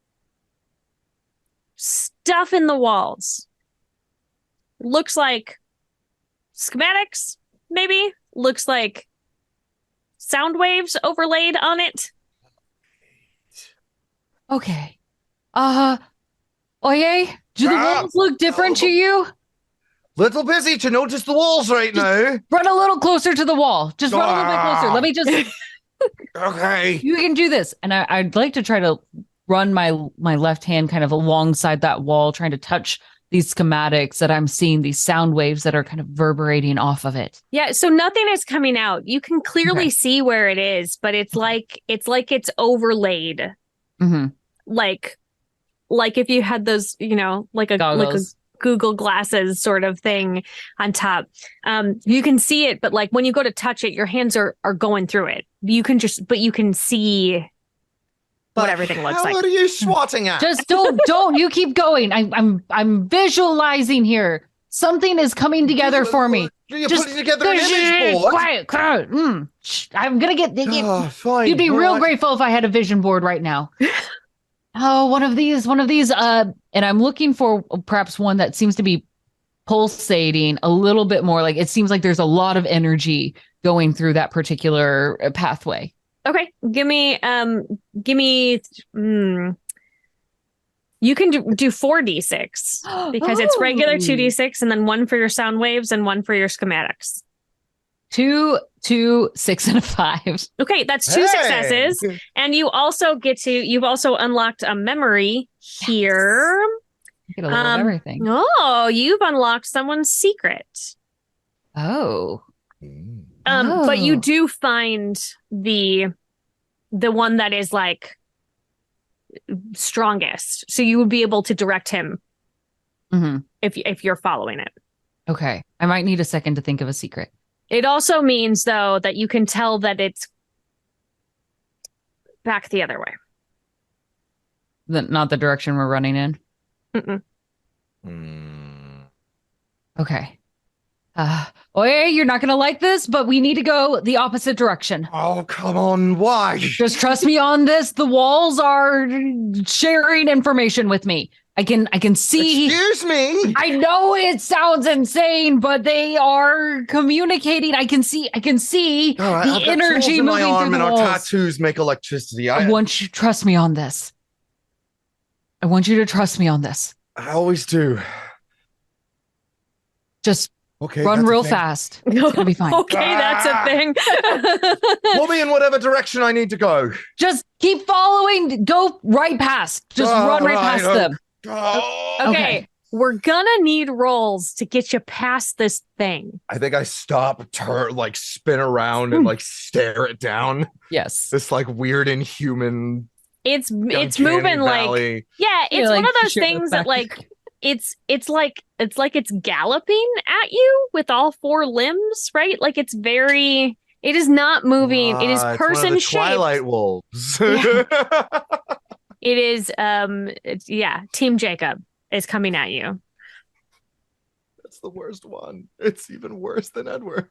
stuff in the walls. Looks like schematics, maybe. Looks like sound waves overlaid on it. Okay. Oye, do the Ah, walls look different to you? Little busy to notice the walls right now. Run a little closer to the wall. Just run a little bit closer. Let me just. Okay. You can do this. And I'd like to try to run my left hand kind of alongside that wall, trying to touch these schematics that I'm seeing, these sound waves that are kind of reverberating off of it. Yeah, so nothing is coming out. You can clearly see where it is, but it's like it's overlaid. Mm-hmm. Like if you had those, like a Goggles. Google glasses sort of thing on top. You can see it, but like when you go to touch it, your hands are going through it. You can see what everything looks like. What are you swatting at? Just don't you keep going. I'm visualizing here. Something is coming together for me. You're Just putting together an image board. Quiet. Shh, I'm gonna get. Oh, fine. You'd be All real right. grateful if I had a vision board right now. Oh, one of these. And I'm looking for perhaps one that seems to be pulsating a little bit more. Like it seems like there's a lot of energy going through that particular pathway. Okay, give me. You can do 4d6 because it's regular 2d6 and then one for your sound waves and one for your schematics. 2, 2, 6, and a 5. Okay, that's 2 successes. And you've also unlocked a memory here. Get a little of everything. Oh, you've unlocked someone's secret. Oh. But you do find the one that is like strongest. So you would be able to direct him if you're following it. Okay. I might need a second to think of a secret. It also means, though, that you can tell that it's back the other way. Not the direction we're running in? Mm-mm. Okay. Oye, you're not going to like this, but we need to go the opposite direction. Oh, come on. Why? Just trust me on this. The walls are sharing information with me. I can see. Excuse me. I know it sounds insane, but they are communicating. I can see All right, the I've got energy tools in my moving arm through the and walls. our tattoos make electricity. I want you to trust me on this. I want you to trust me on this. I always do. Just Okay, run that's a real thing. fast. It's gonna be fine. Okay, that's a thing. Pull me in whatever direction I need to go. Just keep following. Go right past. Just run right past them. Oh. Okay, we're gonna need rolls to get you past this thing. I think I stop, spin around and stare it down. Yes. This weird inhuman. It's uncanny moving valley. like, yeah, it's You're one of those share the things that fact. it's like it's galloping at you with all 4 limbs, right? Like it is not moving. It is It's one of person the shaped. Twilight wolves. It is Team Jacob is coming at you. That's the worst one. It's even worse than Edward.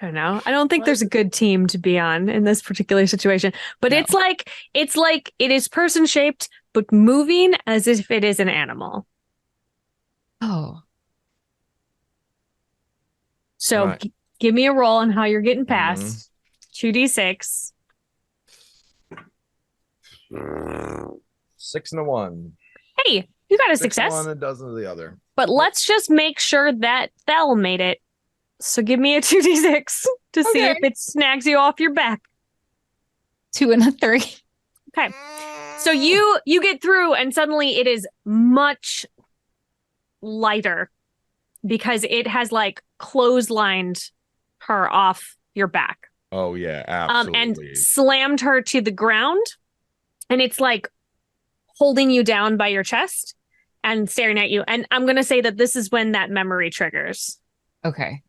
I don't know. I don't think there's a good team to be on in this particular situation. But No. it's like it is person shaped but moving as if it is an animal. Oh. So Right. give me a roll on how you're getting past. 2d6. 6 and a 1. Hey, you got a 6 success. one, a dozen of the other. But let's just make sure that Thel made it. So give me a 2d6 to see Okay. if it snags you off your back. 2 and a 3. Okay. So you get through and suddenly it is much lighter because it has clotheslined her off your back. Oh yeah, and absolutely. slammed her to the ground. And it's like holding you down by your chest and staring at you. And I'm going to say that this is when that memory triggers. Okay.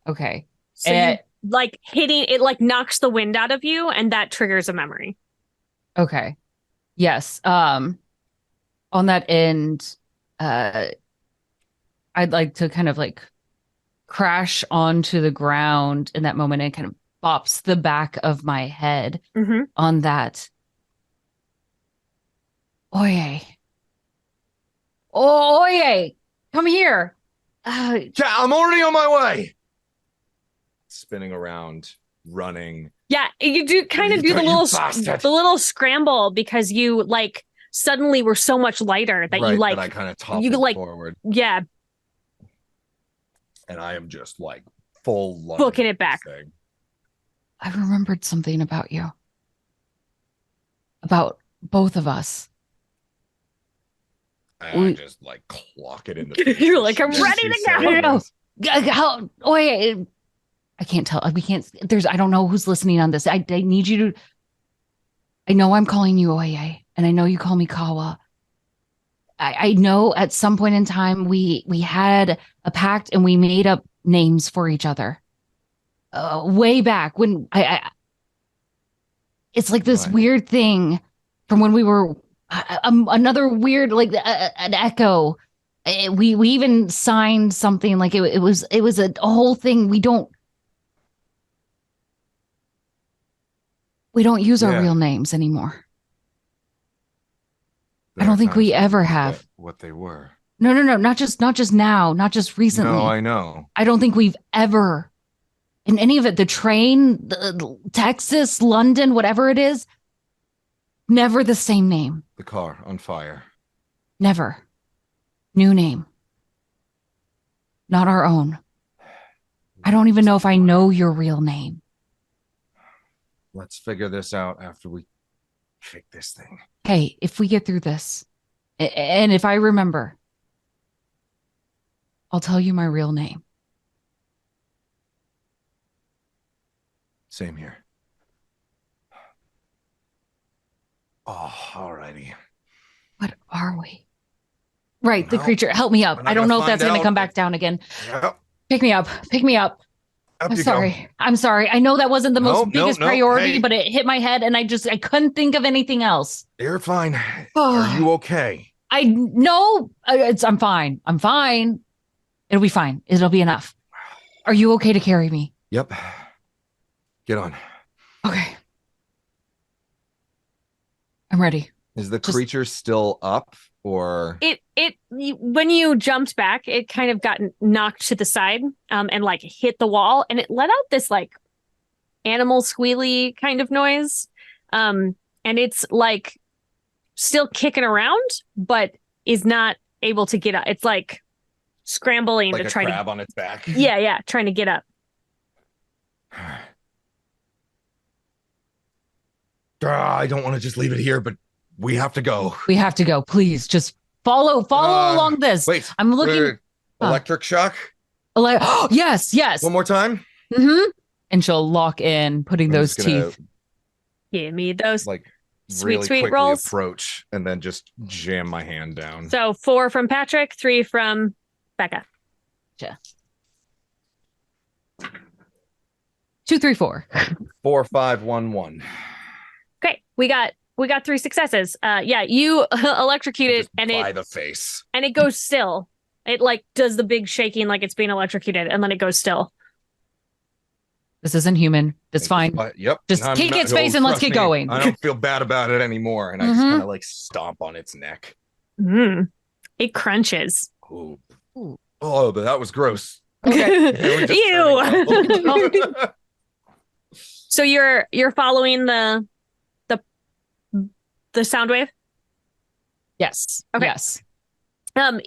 So you like hitting it, like knocks the wind out of you, and that triggers a memory. Okay. Yes. On that end, I'd like to kind of like crash onto the ground in that moment and kind of bops the back of my head on that. Oye. Oh, Oye, come here. Yeah, I'm already on my way. Spinning around, running. Yeah, you do kind of do the little scramble because you like suddenly were so much lighter that you like that I kind of toppled forward. Yeah. And I am just like full booking it back. Thing. I remembered something about you. About both of us. I just like clock it in the face. You're like, I'm ready to go. Oye, I can't tell. We can't. I don't know who's listening on this. I need you to. I know I'm calling you Oye, and I know you call me Kawa. I know at some point in time we had a pact and we made up names for each other. Way back when it's like this weird thing from when we were another weird like an echo. We even signed something like it was a whole thing. We don't use our real names anymore. I don't think we ever have. What they were. No, not just now, not just recently. No, I know. I don't think we've ever, in any of it, the train, Texas, London, whatever it is, never the same name. The car on fire. Never. New name. Not our own. I don't even know if I know your real name. Let's figure this out after we kick this thing. Hey, if we get through this, and if I remember, I'll tell you my real name. Same here. Oh, alrighty. What are we? Right, the creature. Help me up. I don't know if that's going to come back down again. Yep. Pick me up. I'm sorry. I'm sorry. I know that wasn't the biggest priority, but it hit my head and I couldn't think of anything else. You're fine. Are you okay? I'm fine. I'm fine. It'll be fine. It'll be enough. Are you okay to carry me? Yep. Get on. Okay. I'm ready. Is the creature still up or when you jumped back, it kind of got knocked to the side and like hit the wall, and it let out this like animal squealy kind of noise. And it's like still kicking around, but is not able to get up. It's like scrambling like to a try crab on its back. Yeah, trying to get up. I don't want to just leave it here, but we have to go. We have to go. Please just follow along this. Wait, I'm looking. Electric shock. Yes. One more time. And she'll lock in, putting those teeth. Give me those like sweet really quickly rolls. Approach and then just jam my hand down. So 4 from Patrick, 3 from Becca. Yeah. 2, 3, 4. 4, 5, 1, 1. Great. We got 3 successes. You electrocute it and by the face. And it goes still. It like does the big shaking like it's being electrocuted and then it goes still. This isn't human. That's fine. Yep. Just kick its face and let's get going. I don't feel bad about it anymore. And I just kind of like stomp on its neck. It crunches. Ooh. Oh, but that was gross. Okay. Ew. So you're following the sound wave? Yes. Okay. Yes.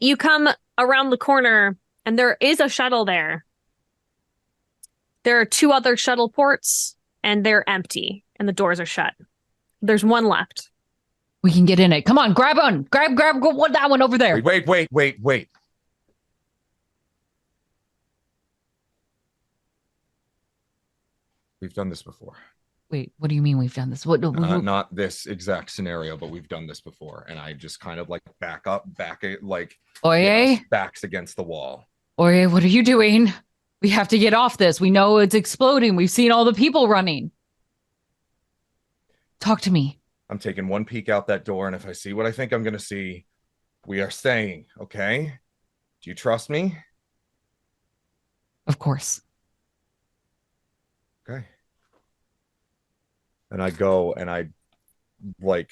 You come around the corner and there is a shuttle there. There are 2 other shuttle ports and they're empty and the doors are shut. There's one left. We can get in it. Come on, grab one. Grab that one over there. Wait. We've done this before. Wait, what do you mean we've done this? What? Not this exact scenario, but we've done this before. And I just kind of like back it, like Oye, backs against the wall. Oye, what are you doing? We have to get off this. We know it's exploding. We've seen all the people running. Talk to me. I'm taking one peek out that door, and if I see what I think I'm going to see, we are staying, okay? Do you trust me? Of course. Okay. And I go and I like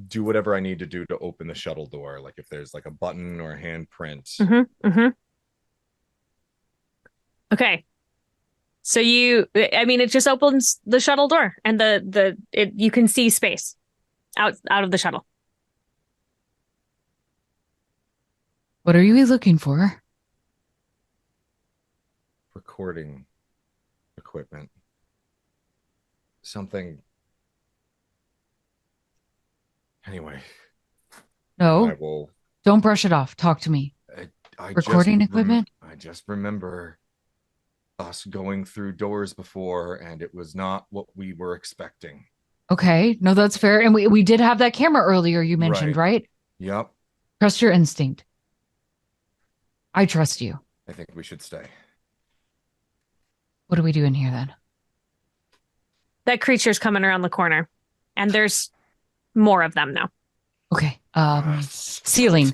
do whatever I need to do to open the shuttle door. Like if there's like a button or a handprint. Okay. So it just opens the shuttle door and you can see space out of the shuttle. What are you looking for? Recording equipment. Something. Anyway. No. Don't brush it off. Talk to me. Recording equipment? I just remember us going through doors before, and it was not what we were expecting. Okay. No, that's fair. And we did have that camera earlier you mentioned, right? Yep. Trust your instinct. I trust you. I think we should stay. What do we do in here then? That creature's coming around the corner, and there's more of them now. Okay. Ceiling.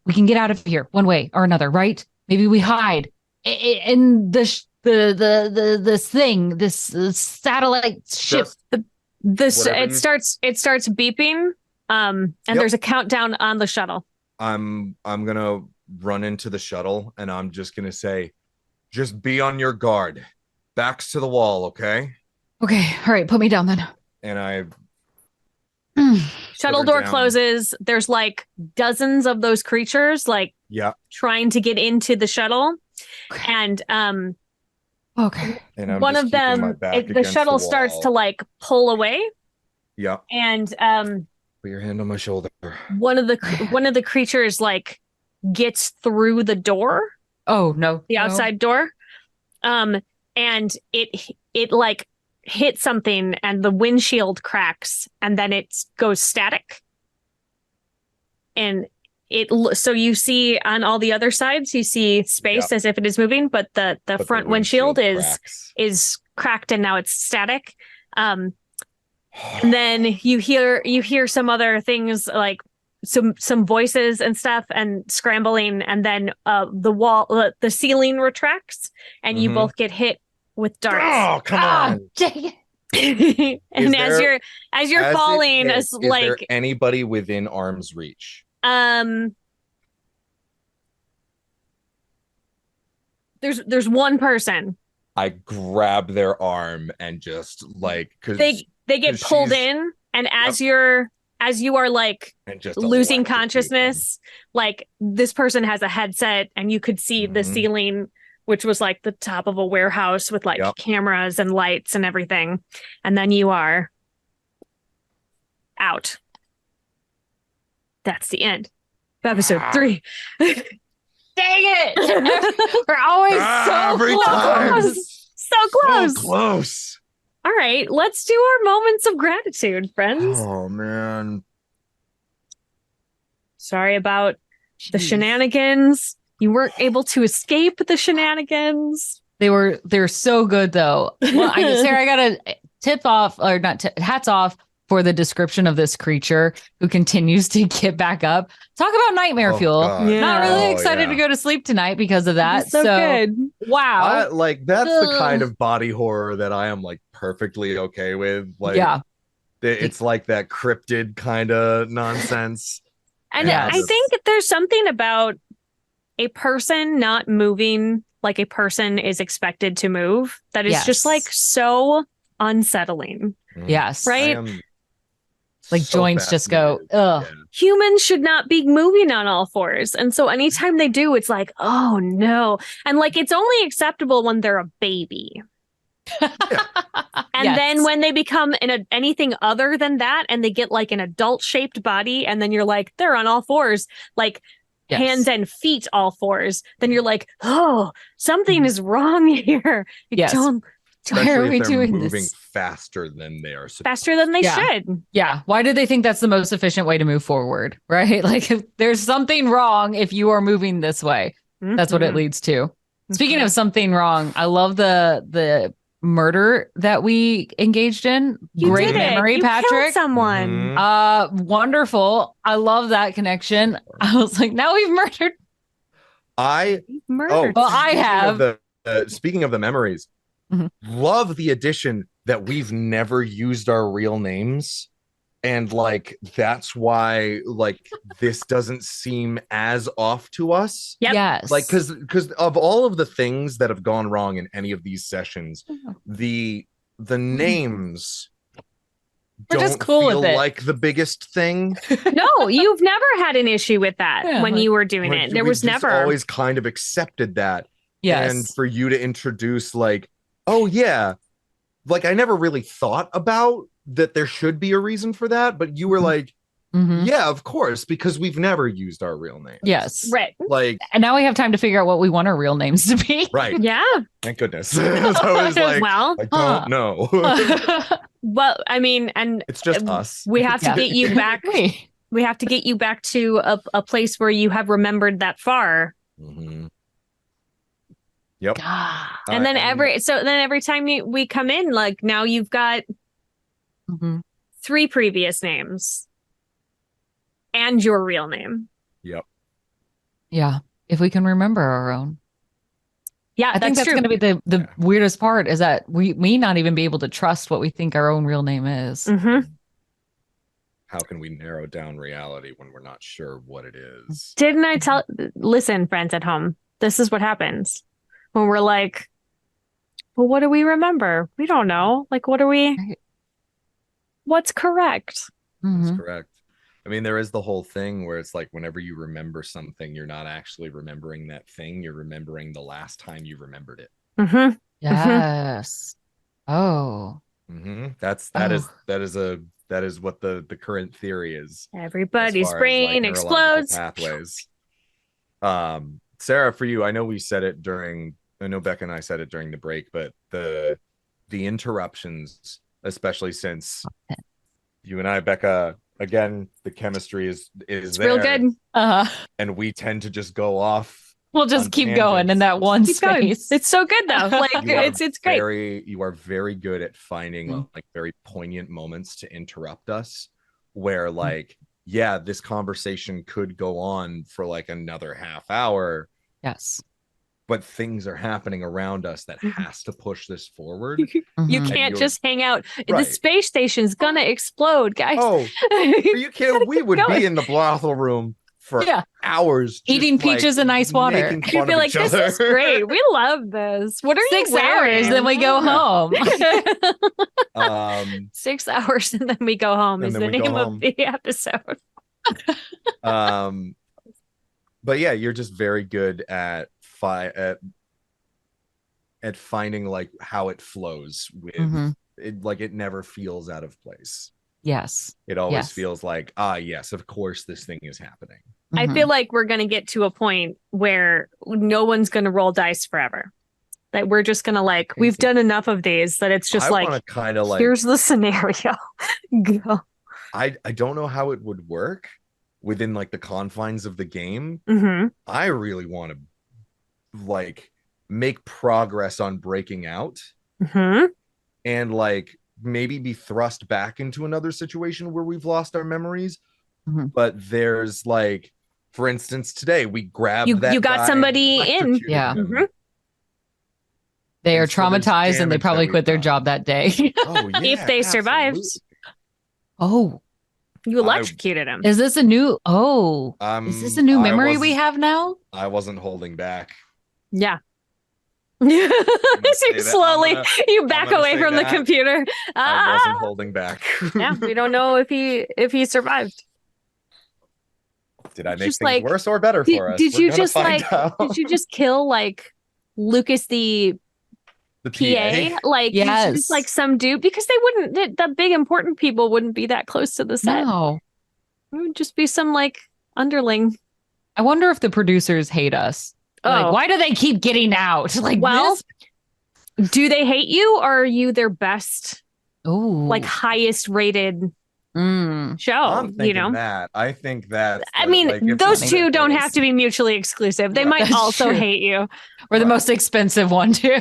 We can get out of here one way or another, right? Maybe we hide in this satellite ship. It starts beeping. And there's a countdown on the shuttle. I'm gonna run into the shuttle, and I'm just gonna say, just be on your guard. Backs to the wall, okay? Okay. All right. Put me down then. And I shuttle door closes. There's like dozens of those creatures trying to get into the shuttle. Okay. And okay. And one of them, the shuttle starts to like pull away. Yeah. And put your hand on my shoulder. One of the creatures like gets through the door. Oh no. The outside door. And it like hit something and the windshield cracks and then it goes static. And so you see on all the other sides, you see space as if it is moving, but the front windshield is cracked and now it's static. And then you hear some other things like some voices and stuff and scrambling, and then the ceiling retracts and you both get hit with darts. Oh, come on. Dang it. And as you're falling, is there anybody within arm's reach? There's one person. I grab their arm and just like, because they get pulled in, and as you are like losing consciousness, like this person has a headset and you could see the ceiling, which was like the top of a warehouse with like cameras and lights and everything. And then you are out. That's the end of episode 3. Dang it! We're always every so time. close. So close. So close. All right, let's do our moments of gratitude, friends. Oh man. Sorry about the shenanigans. You weren't able to escape the shenanigans. They're so good though. Well, Sarah, I gotta hats off for the description of this creature who continues to get back up. Talk about nightmare fuel. Yeah. Not really excited to go to sleep tonight because of that. So good. Wow. That's the kind of body horror that I am like perfectly okay with. Like, it's like that cryptid kind of nonsense. And I think there's something about a person not moving like a person is expected to move that is just like so unsettling. Yes. Right? Like joints just go, ugh. Yeah. Humans should not be moving on all fours. And so anytime they do, it's like, oh no. And like, it's only acceptable when they're a baby. And then when they become anything other than that, and they get like an adult shaped body, and then you're like, they're on all fours, like hands and feet all fours. Then you're like, oh, something is wrong here. Why Especially are if we they're doing moving this? faster than they are supposed Faster than they Yeah. should. Yeah. Why do they think that's the most efficient way to move forward? Right? Like if there's something wrong if you are moving this way. That's what it Mhm. leads to. Speaking Mhm. of something wrong, I love the murder that we engaged in. You Great did it. memory, You killed Patrick. someone. Wonderful. I love that connection. I was like, now we've murdered. You murdered. Well, I speaking have. of speaking of the memories, Mhm. love the addition that we've never used our real names. And like that's why like this doesn't seem as off to us. Yep. Yes. Like because of all of the things that have gone wrong in any of these sessions, the names We're just don't cool with feel it. like the biggest thing. No, you've never had an issue with that Yeah, when like- you were doing Like, it. There we've was just never. always kind of accepted that. Yes. And for you to introduce like, oh yeah, like I never really thought about that there should be a reason for that, but you were like, Mhm. yeah, of course, because we've never used our real names. Yes. Right. Like, And now we have time to figure out what we want our real names to be. right. Yeah. Thank goodness. So I was like, Well, I don't know. well, I mean, and It's just us. we have to Yeah. get you back. Hey. We have to get you back to a place where you have remembered that far. Mhm. Yep. God. And then And- every time we come in, like now you've got Mhm. 3 previous names and your real name. Yep. Yeah. If we can remember our own. Yeah, I think that's true. going to be the weirdest part is that we may not even be able to trust what we think our own real name is. Mhm. How can we narrow down reality when we're not sure what it is? Didn't I tell? Listen, friends at home, this is what happens when we're like, well, what do we remember? We don't know. Like, what are we? Right. What's correct? That's Mhm. correct. I mean, there is the whole thing where it's like whenever you remember something, you're not actually remembering that thing. You're remembering the last time you remembered it. Mm-hmm. Yes. Oh. That is what the current theory is. as Everybody's far as, like, brain neurological explodes. pathways. Sarah, for you, I know Becca and I said it during the break, but the interruptions, especially since you and I, Becca, again, the chemistry is It's there, real good. and we tend to just go off. We'll just On keep going in tangents. that one Keep going. space. It's so good though. Like You are it's great. You are very good at finding Mm. like very poignant moments to interrupt us where like, yeah, this conversation could go on for like another half hour, Yes. but things are happening around us that Mhm. has to push this forward. You Mhm. can't you're- just hang out. The Right. space station's gonna explode, guys. Oh, you can't. We would going. be in the brothel room for Yeah. hours, just, Eating peaches and ice water. making You'd fun be of like, each this other. is great. We love this. What are 6 you wearing? hours, then we go home. 6 hours and then we go home And is then the we go name home. of the episode. But yeah, you're just very good at finding like how it flows with Mhm. it, like it never feels out of place. Yes. It always Yes. feels like, yes, of course this thing is happening. I Mhm. feel like we're going to get to a point where no one's going to roll dice forever. That we're just going to like, we've Crazy. done enough of these that it's just I like, want to kind of like here's the scenario. Go. I don't know how it would work within like the confines of the game. Hmm. I really want to like make progress on breaking out Hmm. and like maybe be thrust back into another situation where we've lost our memories. Mhm. But there's like, for instance, today we grabbed You that got guy somebody and in. electrocuted Yeah. him. Mhm. They are And so there's traumatized and they damage probably that quit their we've job that day. Oh yeah, If they survived. absolutely. Oh, You electrocuted him. is this a new? Oh, is this a new memory we have now? I wasn't holding back. Yeah. You that. slowly, you back gonna away say from the that. computer. I wasn't Ah! holding back. Yeah, we don't know if he survived. Did I make Just things like, worse or better for us? Did We're you gonna just find like out. did you just kill like Lucas the the PA? Like you Yes. just like some dude because they wouldn't the big important people wouldn't be that close to the set. No. It would just be some like underling. I wonder if the producers hate us. Like, Oh. why do they keep getting out? Like, Well, this? Do they hate you, or are you their best, Oh, like highest rated show? I'm thinking You know, that. I think that. I mean, like, if those it's two don't this- have to be mutually exclusive. They might That's also true. hate you. we're the Right. most expensive one too.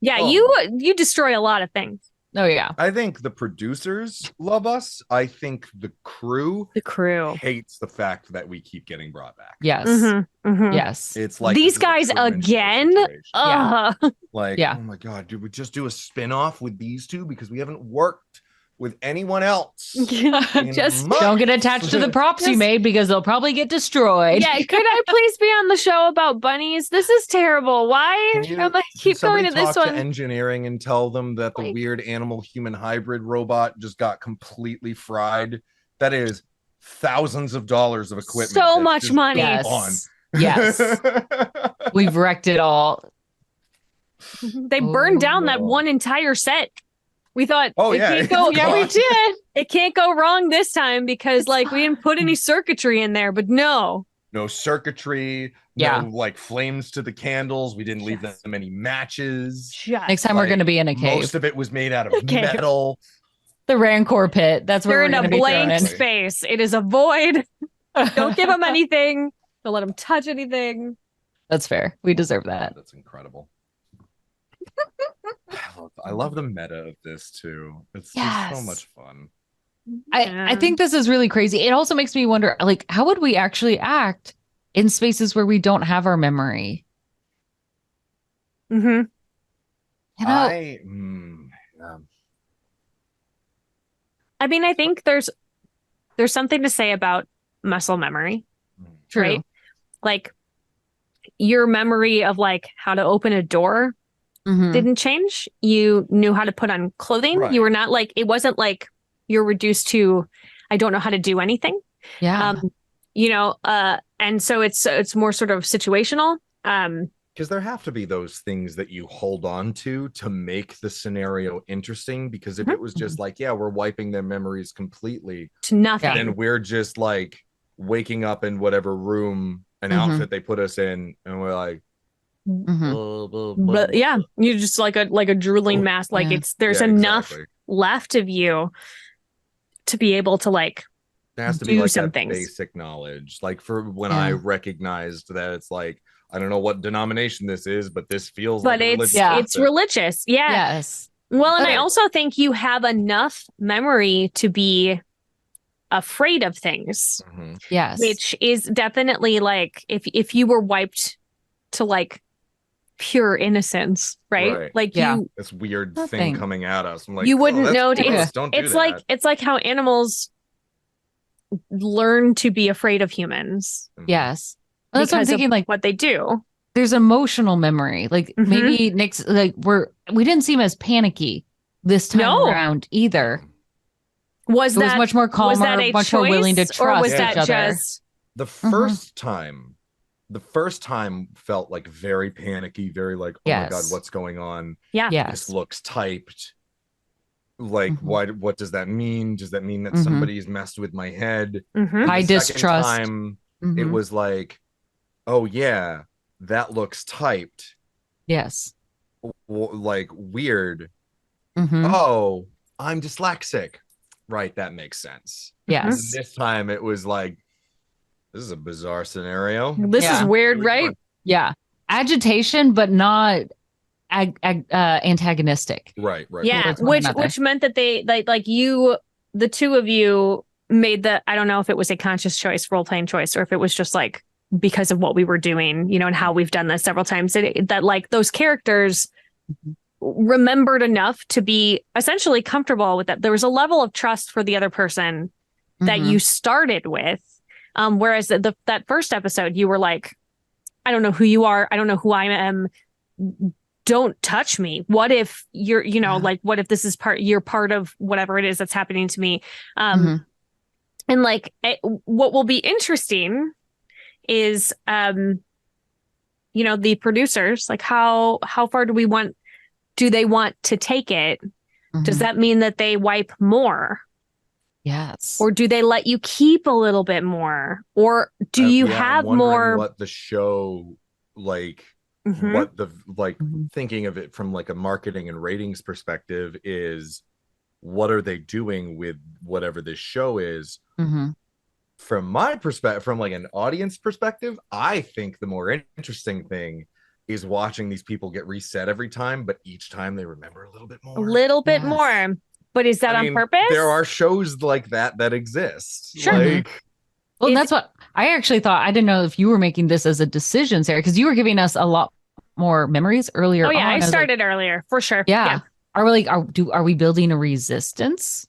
Yeah, Oh. you destroy a lot of things. Oh yeah. I think the producers love us. I think the crew The crew. hates the fact that we keep getting brought back. Yes. Mhm. Yes. It's like These this is a guys Truman Show again. situation. Ugh. Like, Yeah. oh my god, did we just do a spin-off with these two because we haven't worked with anyone else? in Just months? Don't get attached to the props you Just- made because they'll probably get destroyed. yeah, could I please be on the show about bunnies? This is terrible. Why Can you- am I Can keep going somebody to this talk to one? engineering and tell them that the Like- weird animal human hybrid robot just got completely fried? That is thousands of dollars of equipment. So that's much just money. Yes. Yes. We've wrecked it all. They burned down that Oh. one entire set. We thought, Oh, it yeah. can't go. Yeah, we did. It can't go wrong this time because, It's like, we didn't put any circuitry in there. But no, No circuitry, Yeah. no like flames to the candles. We didn't leave Yes. them any matches. just Next time we're Like, going to be in a cave. Most of it was made out of Okay. metal. The Rancor pit. That's where they're we're in a going to be thrown blank in. space. It is a void. Don't give them anything. Don't let them touch anything. That's fair. We deserve that. That's incredible. I love the meta of this too. It's just so Yes. much fun. I think this is really crazy. It also makes me wonder, like, how would we actually act in spaces where we don't have our memory? Mm-hmm. You know, Yeah. I mean, I think there's something to say about muscle memory, true. right? Like your memory of like how to open a door Mhm. didn't change. You knew how to put on clothing. Right. You were not like, it wasn't like you're reduced to, I don't know how to do anything. Yeah. And so it's more sort of situational. Because there have to be those things that you hold on to make the scenario interesting. Because if it was just like, yeah, we're wiping their memories completely, To nothing. then we're just like waking up in whatever room and Mhm. outfit they put us in, and we're like, Mhm. blah, blah, blah, But blah. yeah, you're just like a drooling Oh, mass. Like yeah. there's Yeah, enough exactly. left of you to be able to like There has to do be like some that things. basic knowledge. Like for when Yeah. I recognized that it's like, I don't know what denomination this is, but this feels but like a it's religious Yeah. it's concept. religious. Yeah. Yes. Well, and I Okay. also think you have enough memory to be afraid of things, Mhm. Yes. which is definitely like if you were wiped to like pure innocence, right? Right. Like Yeah. This weird thing Nothing. coming at us. I'm like, you wouldn't that's know. gross. Don't do It's that. like how animals learn to be afraid of humans Mhm. Yes. Well, that's what I'm because of thinking. Like, what they do. there's emotional memory. Like Mhm. maybe Nick's like we didn't seem as panicky this time No. around either. Was It was that much more calmer, was that a much more willing to choice, or was trust that each other. just The Mhm. first time felt like very panicky, very like, oh my god, Yes. what's going on? yeah? This Yes. looks typed. Like, Mhm. what does that mean? Does that mean that Mhm. somebody's messed with my head? Mhm. High The second distrust. time, it Mhm. was like, oh yeah, that looks typed. Yes. Like weird. Mhm. Oh, I'm dyslexic. Right, that makes sense. Yes. This time it was like, this is a bizarre scenario. This Yeah. is weird, What are we right? doing? Yeah. Agitation, but not antagonistic. Right. Yeah, Towards one which another. meant that they like you, the two of you made the, I don't know if it was a conscious choice, role playing choice, or if it was just like because of what we were doing, and how we've done this several times, that like those characters Mhm. remembered enough to be essentially comfortable with that. There was a level of trust for the other person that Mhm. you started with. Whereas that first episode, you were like, I don't know who you are. I don't know who I am. Don't touch me. What if you're, Yeah. like, what if this is you're part of whatever it is that's happening to me? Mhm. And like, what will be interesting is, the producers, like how far do they want to take it? Does Mhm. that mean that they wipe more? Yes. Or do they let you keep a little bit more? Or do you Yeah, I'm have wondering more? what the show like Mhm. what the like Mhm. thinking of it from like a marketing and ratings perspective is, what are they doing with whatever this show is? Mhm. From my perspective, from like an audience perspective, I think the more interesting thing is watching these people get reset every time, but each time they remember a little bit A more. little bit Yes. more. But is that I on mean, purpose? there are shows like that exist. Sure. Like, Well, It- that's what I actually thought. I didn't know if you were making this as a decision, Sarah, because you were giving us a lot more memories earlier oh yeah, on. I was like, started earlier for sure. yeah. Are we like, are we building a resistance?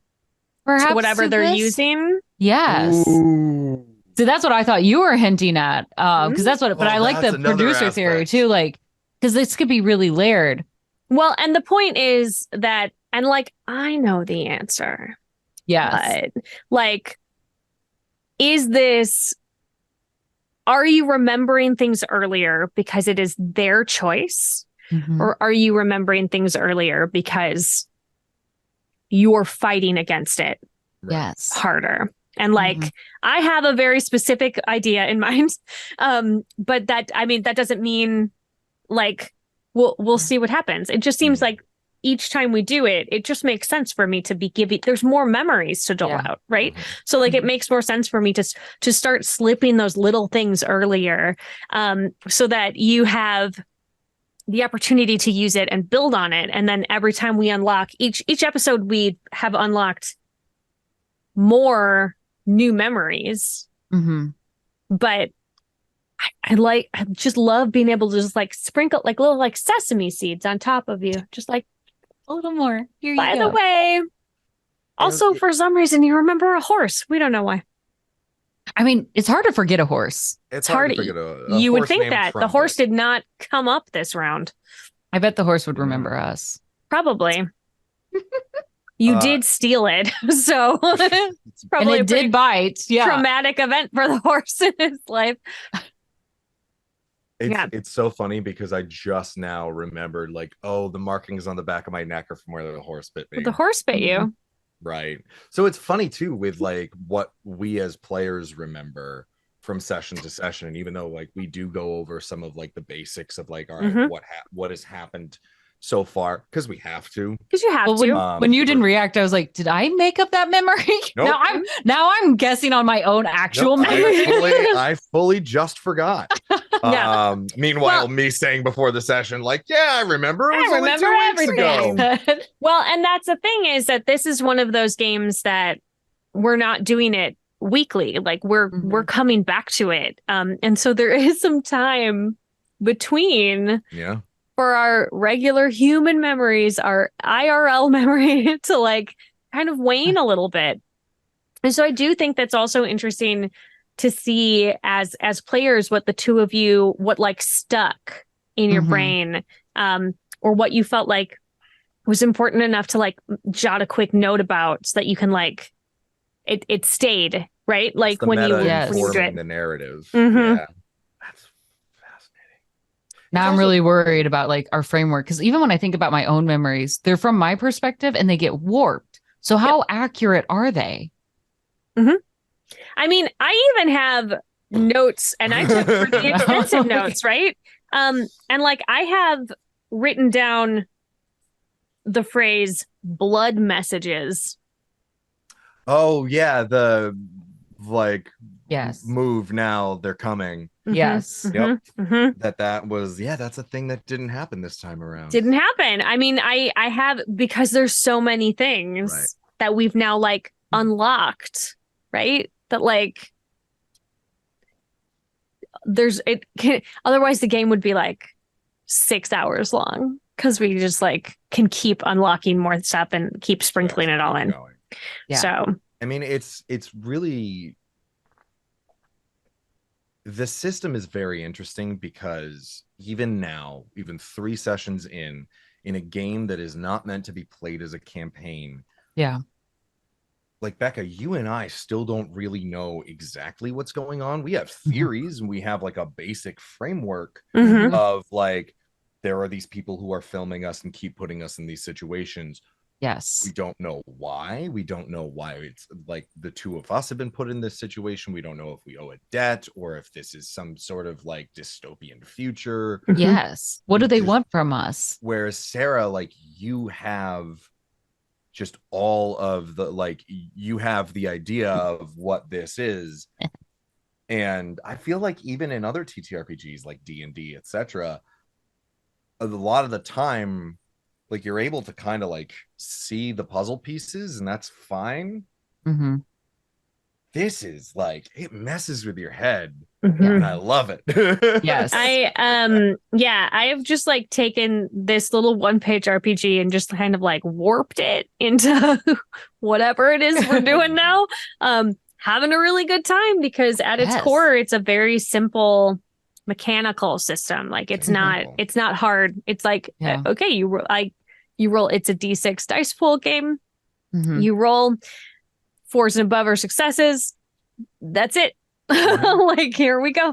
Perhaps To whatever to they're this? using. Yes. ooh. So that's what I thought you were hinting at. Because that's what, but Oh, I like that's the another producer theory aspect. too. Like, because this could be really layered. Well, and the point is that, and like, I know the answer, Yes. but like, is this, are you remembering things earlier because it is their choice? Mhm. Or are you remembering things earlier because you're fighting against it Yes. harder? And like, Mhm. I have a very specific idea in mind. But that, I mean, that doesn't mean like we'll see what happens. It just seems Mhm. like each time we do it, it just makes sense for me to be giving, there's more memories to dole Yeah. out, right? Mhm. So like it Mhm. makes more sense for me to start slipping those little things earlier, so that you have the opportunity to use it and build on it. And then every time we unlock each episode, we have unlocked more new memories. Mhm. But I just love being able to just like sprinkle like little like sesame seeds on top of you. Just like, A little more. Here you by the go. way, also for some reason you remember a horse. We don't know why. I mean, it's hard to forget a horse. It's It's hard. hard to figure a You would horse think named that the Trumpet. horse did not come up this round. I bet the horse would remember us. Probably. You did steal it. So it's And probably a it pretty did bite. Yeah. traumatic event for the horse in his life. It's so funny because I just now remembered, like, oh, the markings on the back of my neck are from where the horse bit me. The horse bit you. Right. So it's funny too with like what we as players remember from session to session. And even though like we do go over some of like the basics of like, all right, Mhm. what has happened so far, because we have to. Because you have Well, to. when you didn't react, I was like, did I make up that memory? Nope. Now I'm guessing on my own actual Nope, memory. I fully just forgot. Yeah. Meanwhile, Well- me saying before the session, like, yeah, I remember. It I was only remember 2 weeks everything. ago. Well, and that's the thing is that this is one of those games that we're not doing it weekly. Like we're coming back to it. And so there is some time between Yeah. for our regular human memories, our IRL memory to like kind of wane a little bit. And so I do think that's also interesting to see as players what the two of you, what like stuck in your brain, or what you felt like was important enough to like jot a quick note about so that you can like it stayed, right? Like when you Yes. when you do informing it. the narrative. Mhm. Yeah. That's fascinating. Now I'm really worried about like our framework because even when I think about my own memories, they're from my perspective and they get warped. So how accurate are they? I mean, I even have notes and I took pretty extensive notes, right? And like I have written down the phrase blood messages. Oh yeah, the like Yes. move now, they're coming. Yes. Yep. Mhm. That was that's a thing that didn't happen this time around. Didn't happen. I mean, I have because there's so many things Right. that we've now like unlocked, right? That like there's it can, otherwise the game would be like 6 hours long because we just like can keep unlocking more stuff and keep sprinkling it all in. Going. Yeah. So I mean, it's really, the system is very interesting because even now, even 3 sessions in a game that is not meant to be played as a campaign. Yeah. Like Becca, you and I still don't really know exactly what's going on. We have theories and we have like a basic framework mhm. of like, there are these people who are filming us and keep putting us in these situations. Yes. We don't know why. We don't know why it's like the two of us have been put in this situation. We don't know if we owe a debt or if this is some sort of like dystopian future. Yes. What We do they just- want from us? Whereas Sarah, like you have just all of the like you have the idea of what this is. And I feel like even in other TTRPGs like D&D, etc., a lot of the time, like you're able to kind of like see the puzzle pieces, and that's fine. Mm-hmm. This is like it messes with your head, Mhm. and I love it. Yes. I have just like taken this little one-page RPG and just kind of like warped it into whatever it is we're doing now. Having a really good time because at its Yes. core, it's a very simple mechanical system. Like it's Simple. not hard. It's like Yeah. okay, you roll. It's a D6 dice pool game. Mhm. You roll 4s and above are successes. That's it. Like here we go.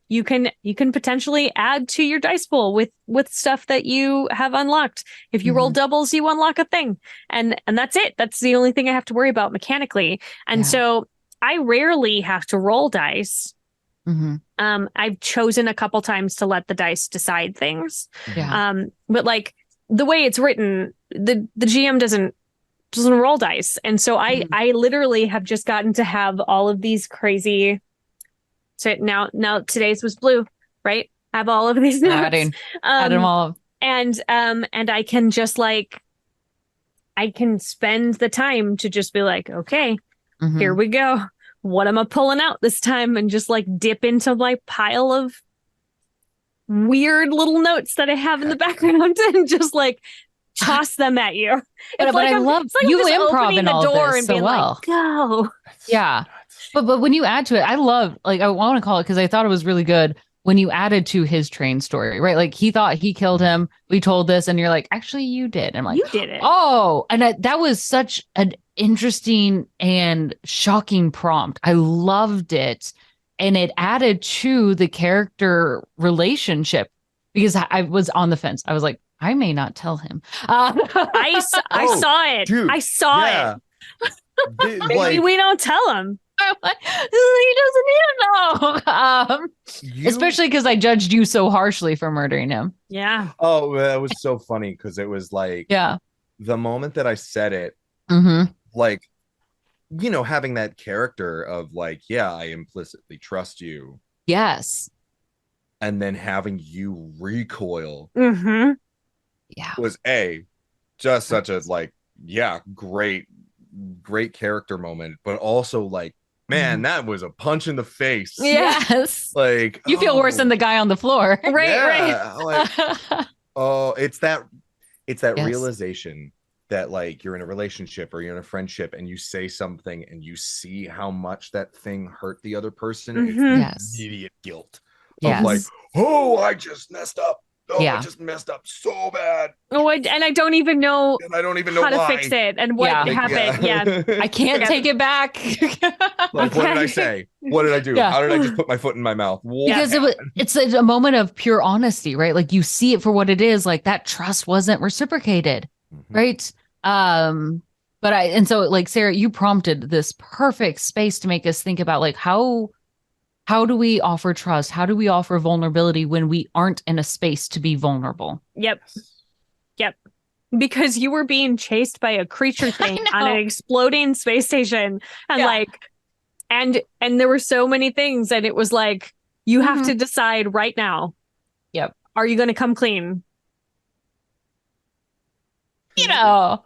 You can potentially add to your dice pool with stuff that you have unlocked. If you roll doubles, you unlock a thing, and that's it. That's the only thing I have to worry about mechanically. And Yeah. so I rarely have to roll dice. Mhm. I've chosen a couple times to let the dice decide things. Yeah. But like the way it's written, the GM doesn't roll dice. And so I literally have just gotten to have all of these crazy. So now today's was blue, right? I have all of these notes. Add them all. And I can just like I can spend the time to just be like, okay, Mhm. here we go. What am I pulling out this time? And just like dip into my pile of weird little notes that I have in the background and just like toss them at you. But I love it's like you I'm just improv opening in the all door this and so being well. like, go. Yeah. But when you add to it, I love, like, I want to call it because I thought it was really good when you added to his train story, right? Like he thought he killed him. We told this, and you're like, actually, you did. I'm like, You did it. oh, and that was such an interesting and shocking prompt. I loved it, and it added to the character relationship because I was on the fence. I was like, I may not tell him. I saw it. Dude, I saw yeah. it. Maybe Like, we don't tell him. I'm like, he doesn't need to know. Especially because I judged you so harshly for murdering him. Yeah. Oh, that was so funny because it was like Yeah. the moment that I said it, Mm-hmm. like, you know, having that character of like, yeah, I implicitly trust you, Yes. and then having you recoil Mm-hmm. Yeah. was just such a like, yeah, great character moment, but also like, man, that was a punch in the face. Yes. Like You feel worse than the guy on the floor. Right, yeah, like, right. oh, it's that Yes. realization that like you're in a relationship or you're in a friendship and you say something and you see how much that thing hurt the other person. It's Mhm. the Yes. immediate guilt Yes. of like, oh, I just messed up. Oh, I Yeah. just messed up so bad, Oh, and I don't even know and I don't even know how to why. fix it and what Yeah. Like, happened. Yeah. I can't take it back. Like, what did I say? What did I do? Yeah. How did I just put my foot in my mouth? What Because happened? it's a moment of pure honesty, right? Like you see it for what it is. Like that trust wasn't reciprocated, Mhm. right? So like Sarah, you prompted this perfect space to make us think about like how do we offer trust? How do we offer vulnerability when we aren't in a space to be vulnerable? Yep. Because you were being chased by a creature thing on an know. exploding space station. And Yeah. like and there were so many things, and it was like, you have Mhm. to decide right now. Yep. Are you gonna come clean? You know.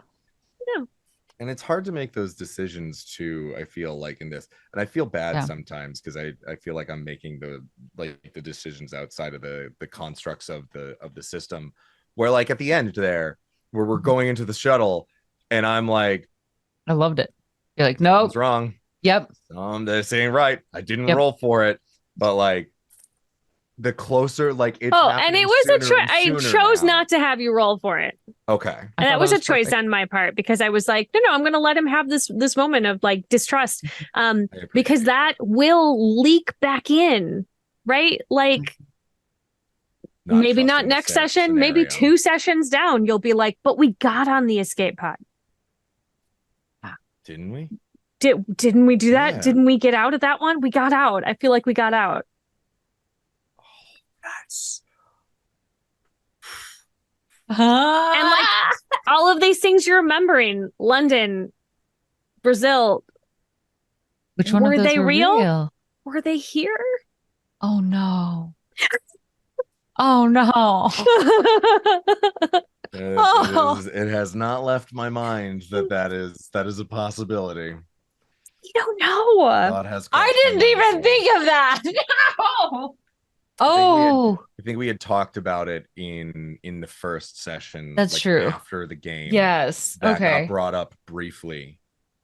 And it's hard to make those decisions too, I feel like in this. And I feel bad Yeah. sometimes because I feel like I'm making the decisions outside of the constructs of the system. Where like at the end there, where we're going into the shuttle, and I'm like, I loved it. You're like, nope. what's wrong? Yep. This ain't right. I didn't Yep. roll for it. But like the closer, like it's Oh, and it was a choice. I chose now. not to have you roll for it. Okay. I And thought that was a choice perfect. on my part because I was like, no, I'm going to let him have this moment of like distrust, I appreciate because that will leak back in, right? Like Maybe not trusting the next session, maybe scenario. 2 sessions down, you'll be like, but we got on the escape pod. Didn't we? Didn't we do that? Yeah. Didn't we get out of that one? We got out. I feel like we got out. That's And like all of these things you're remembering, London, Brazil, which one were of those they were real? Were they here? Oh no. Oh no. It has not left my mind that is a possibility. You don't know. God has I crossed my didn't mind even before. think of that. No. I think we had talked about it in the first session. That's like, true. After the game. Yes. That Okay. got brought up briefly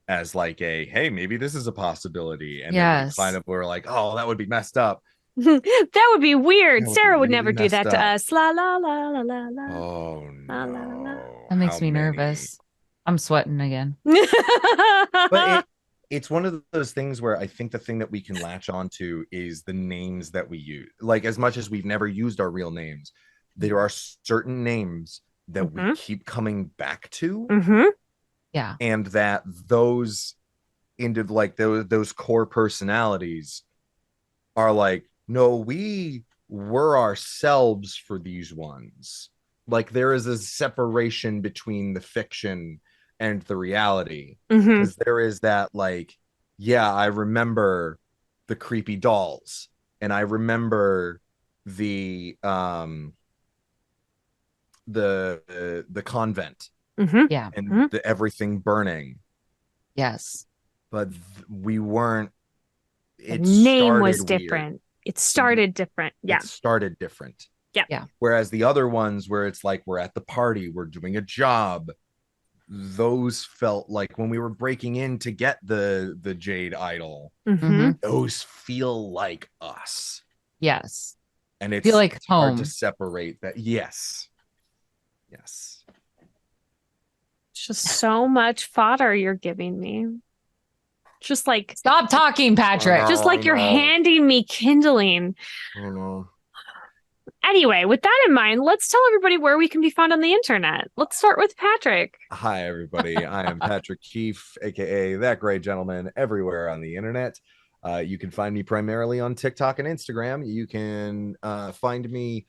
as like hey, maybe this is a possibility. And then Yes. we kind of were like, oh, that would be messed up. That would be weird. That would Sarah be would really never do that messed to up. us. La la la la la la. Oh La, la, la, la. no. That makes How me many? nervous. I'm sweating again. But it's one of those things where I think the thing that we can latch onto is the names that we use. Like, as much as we've never used our real names, there are certain names that we keep coming back to, Yeah. and that those into like those core personalities are like, no, we were ourselves for these ones. Like, there is a separation between the fiction and the reality, because there is that, like, yeah, I remember the creepy dolls, and I remember the convent, Yeah. and the everything burning, Yes. but we weren't. The It name was started weird. different. It started different. Yeah. It started different. Yeah. Yeah. Whereas the other ones where it's like we're at the party, we're doing a job, those felt like when we were breaking in to get the jade idol, those feel like us. Yes. And it's Feel like hard home. to separate that. Yes. It's just so much fodder you're giving me. Just like, Stop talking, Patrick. just like you're handing me kindling. Oh no. Anyway, with that in mind, let's tell everybody where we can be found on the internet. Let's start with Patrick. Hi, everybody. I am Patrick Keefe, aka That Great Gentleman, everywhere on the internet. You can find me primarily on TikTok and Instagram. You can find me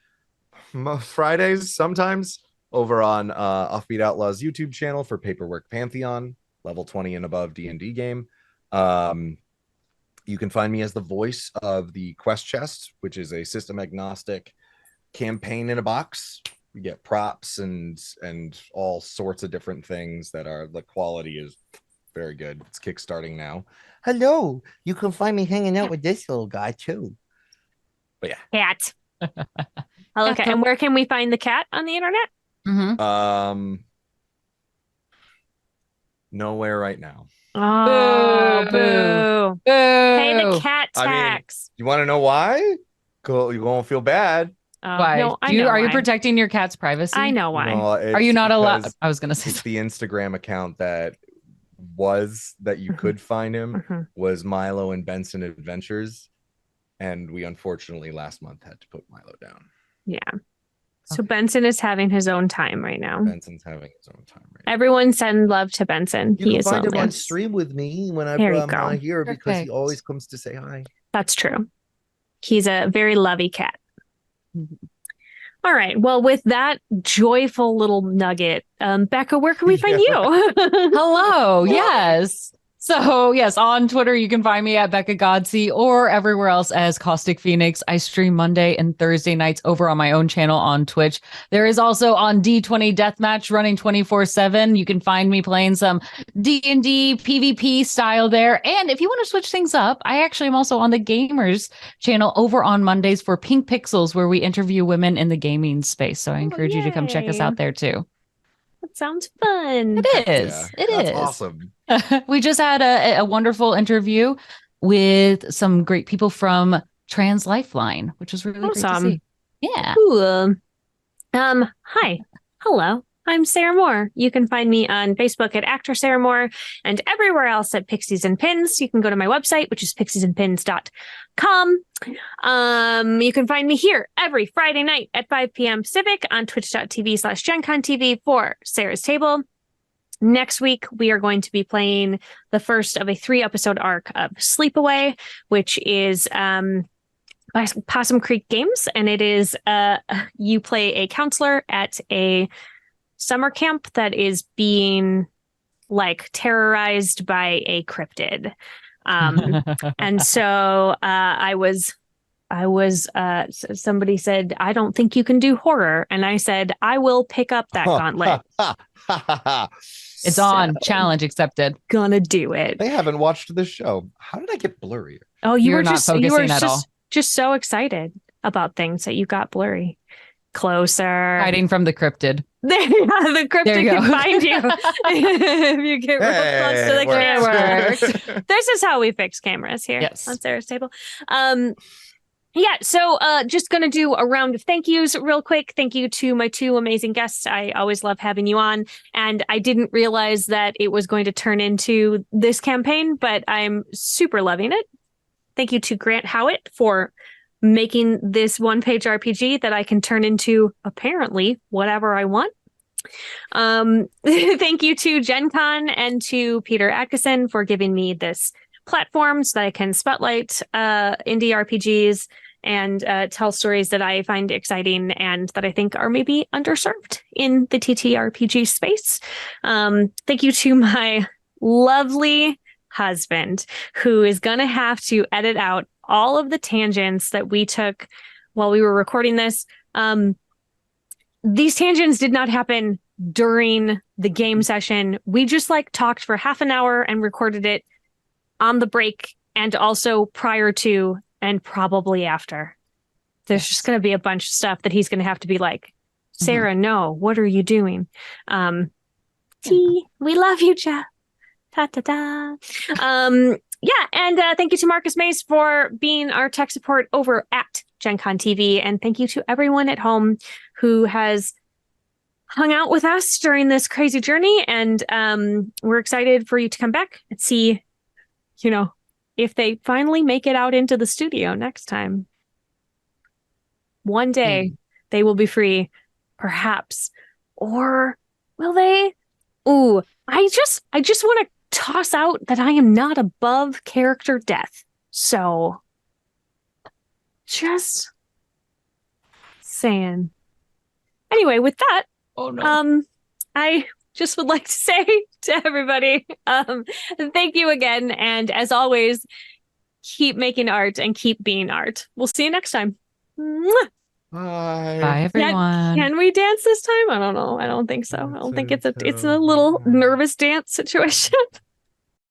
most Fridays sometimes over on Offbeat Outlaws YouTube channel for Paperwork Pantheon, level 20 and above D&D game. You can find me as the voice of the Quest Chest, which is a system agnostic campaign in a box. You get props and all sorts of different things that are, the quality is very good. It's kickstarting now. Hello. You can find me hanging out with this little guy too. But yeah. Cat. Okay. And where can we find the cat on the internet? Nowhere right now. Oh, boo. Pay the cat I mean, tax. you want to know why? Cool. You won't feel bad. Why? No, I know Are you why. protecting your cat's privacy? I know why. No, Are you not allowed? because I was going to say it's the Instagram account that you could find him was Milo and Benson Adventures, and we unfortunately last month had to put Milo down. Yeah. So Benson is having his own time right now. Benson's having his own time right now. Everyone send love to Benson. You He can is find him on lonely. stream with me whenever There you I'm go. not here because he Perfect. always comes to say hi. That's true. He's a very lovey cat. All right. Well, with that joyful little nugget, Becca, where can we find you? hello. Yes. So, yes, on Twitter, you can find me at Becca Godsey or everywhere else as Caustic Phoenix. I stream Monday and Thursday nights over on my own channel on Twitch. There is also on D20 Deathmatch running 24/7. You can find me playing some D&D PvP style there. And if you want to switch things up, I actually am also on the Gamers channel over on Mondays for Pink Pixels, where we interview women in the gaming space. So I encourage you to come check us yay. out there too. That sounds fun. It is. Yeah, It that's is. awesome. We just had a wonderful interview with some great people from Trans Lifeline, which was really great to Awesome. see. Yeah. Cool. Hi. Hello. I'm Sarah Moore. You can find me on Facebook at actor Sarah Moore and everywhere else at Pixies and Pins. You can go to my website, which is pixiesandpins.com. You can find me here every Friday night at 5 p.m. Pacific on twitch.tv/GenConTV for Sarah's Table. Next week, we are going to be playing the first of a 3-episode arc of Sleepaway, which is by Possum Creek Games. And it is you play a counselor at a summer camp that is being like terrorized by a cryptid. And so somebody said, I don't think you can do horror. And I said, I will pick up that gauntlet. It's on. Challenge accepted. Gonna do it. They haven't watched this show. How did I get blurry? Oh, You're not focusing at all. Just so excited about things that you got blurry. Closer. Hiding from the cryptid. The cryptid can find you if you get real close to the camera. This is how we fix cameras here on Sarah's Table. Yeah, so just going to do a round of thank yous real quick. Thank you to my 2 amazing guests. I always love having you on. And I didn't realize that it was going to turn into this campaign, but I'm super loving it. Thank you to Grant Howitt for making this one-page RPG that I can turn into, apparently, whatever I want. Thank you to Gen Con and to Peter Atkinson for giving me this platform so that I can spotlight indie RPGs and tell stories that I find exciting and that I think are maybe underserved in the TTRPG space. Thank you to my lovely husband, who is going to have to edit out all of the tangents that we took while we were recording this. These tangents did not happen during the game session. We just talked for half an hour and recorded it on the break and also prior to and probably after. There's just going to be a bunch of stuff that he's going to have to be like, Sarah, no, what are you doing? We love you, Jeff. Ta ta ta. Yeah, and thank you to Marcus Mace for being our tech support over at Gen Con TV. And thank you to everyone at home who has hung out with us during this crazy journey. And we're excited for you to come back and see, if they finally make it out into the studio next time. One day they will be free, perhaps. Or will they? Ooh, I just want to toss out that I am not above character death. So just saying. Anyway, with that, I just would like to say to everybody, thank you again. And as always, keep making art and keep being art. We'll see you next time. Mwah! Bye, everyone. Can we dance this time? I don't know. I don't think so. I don't think it's a little nervous dance situation.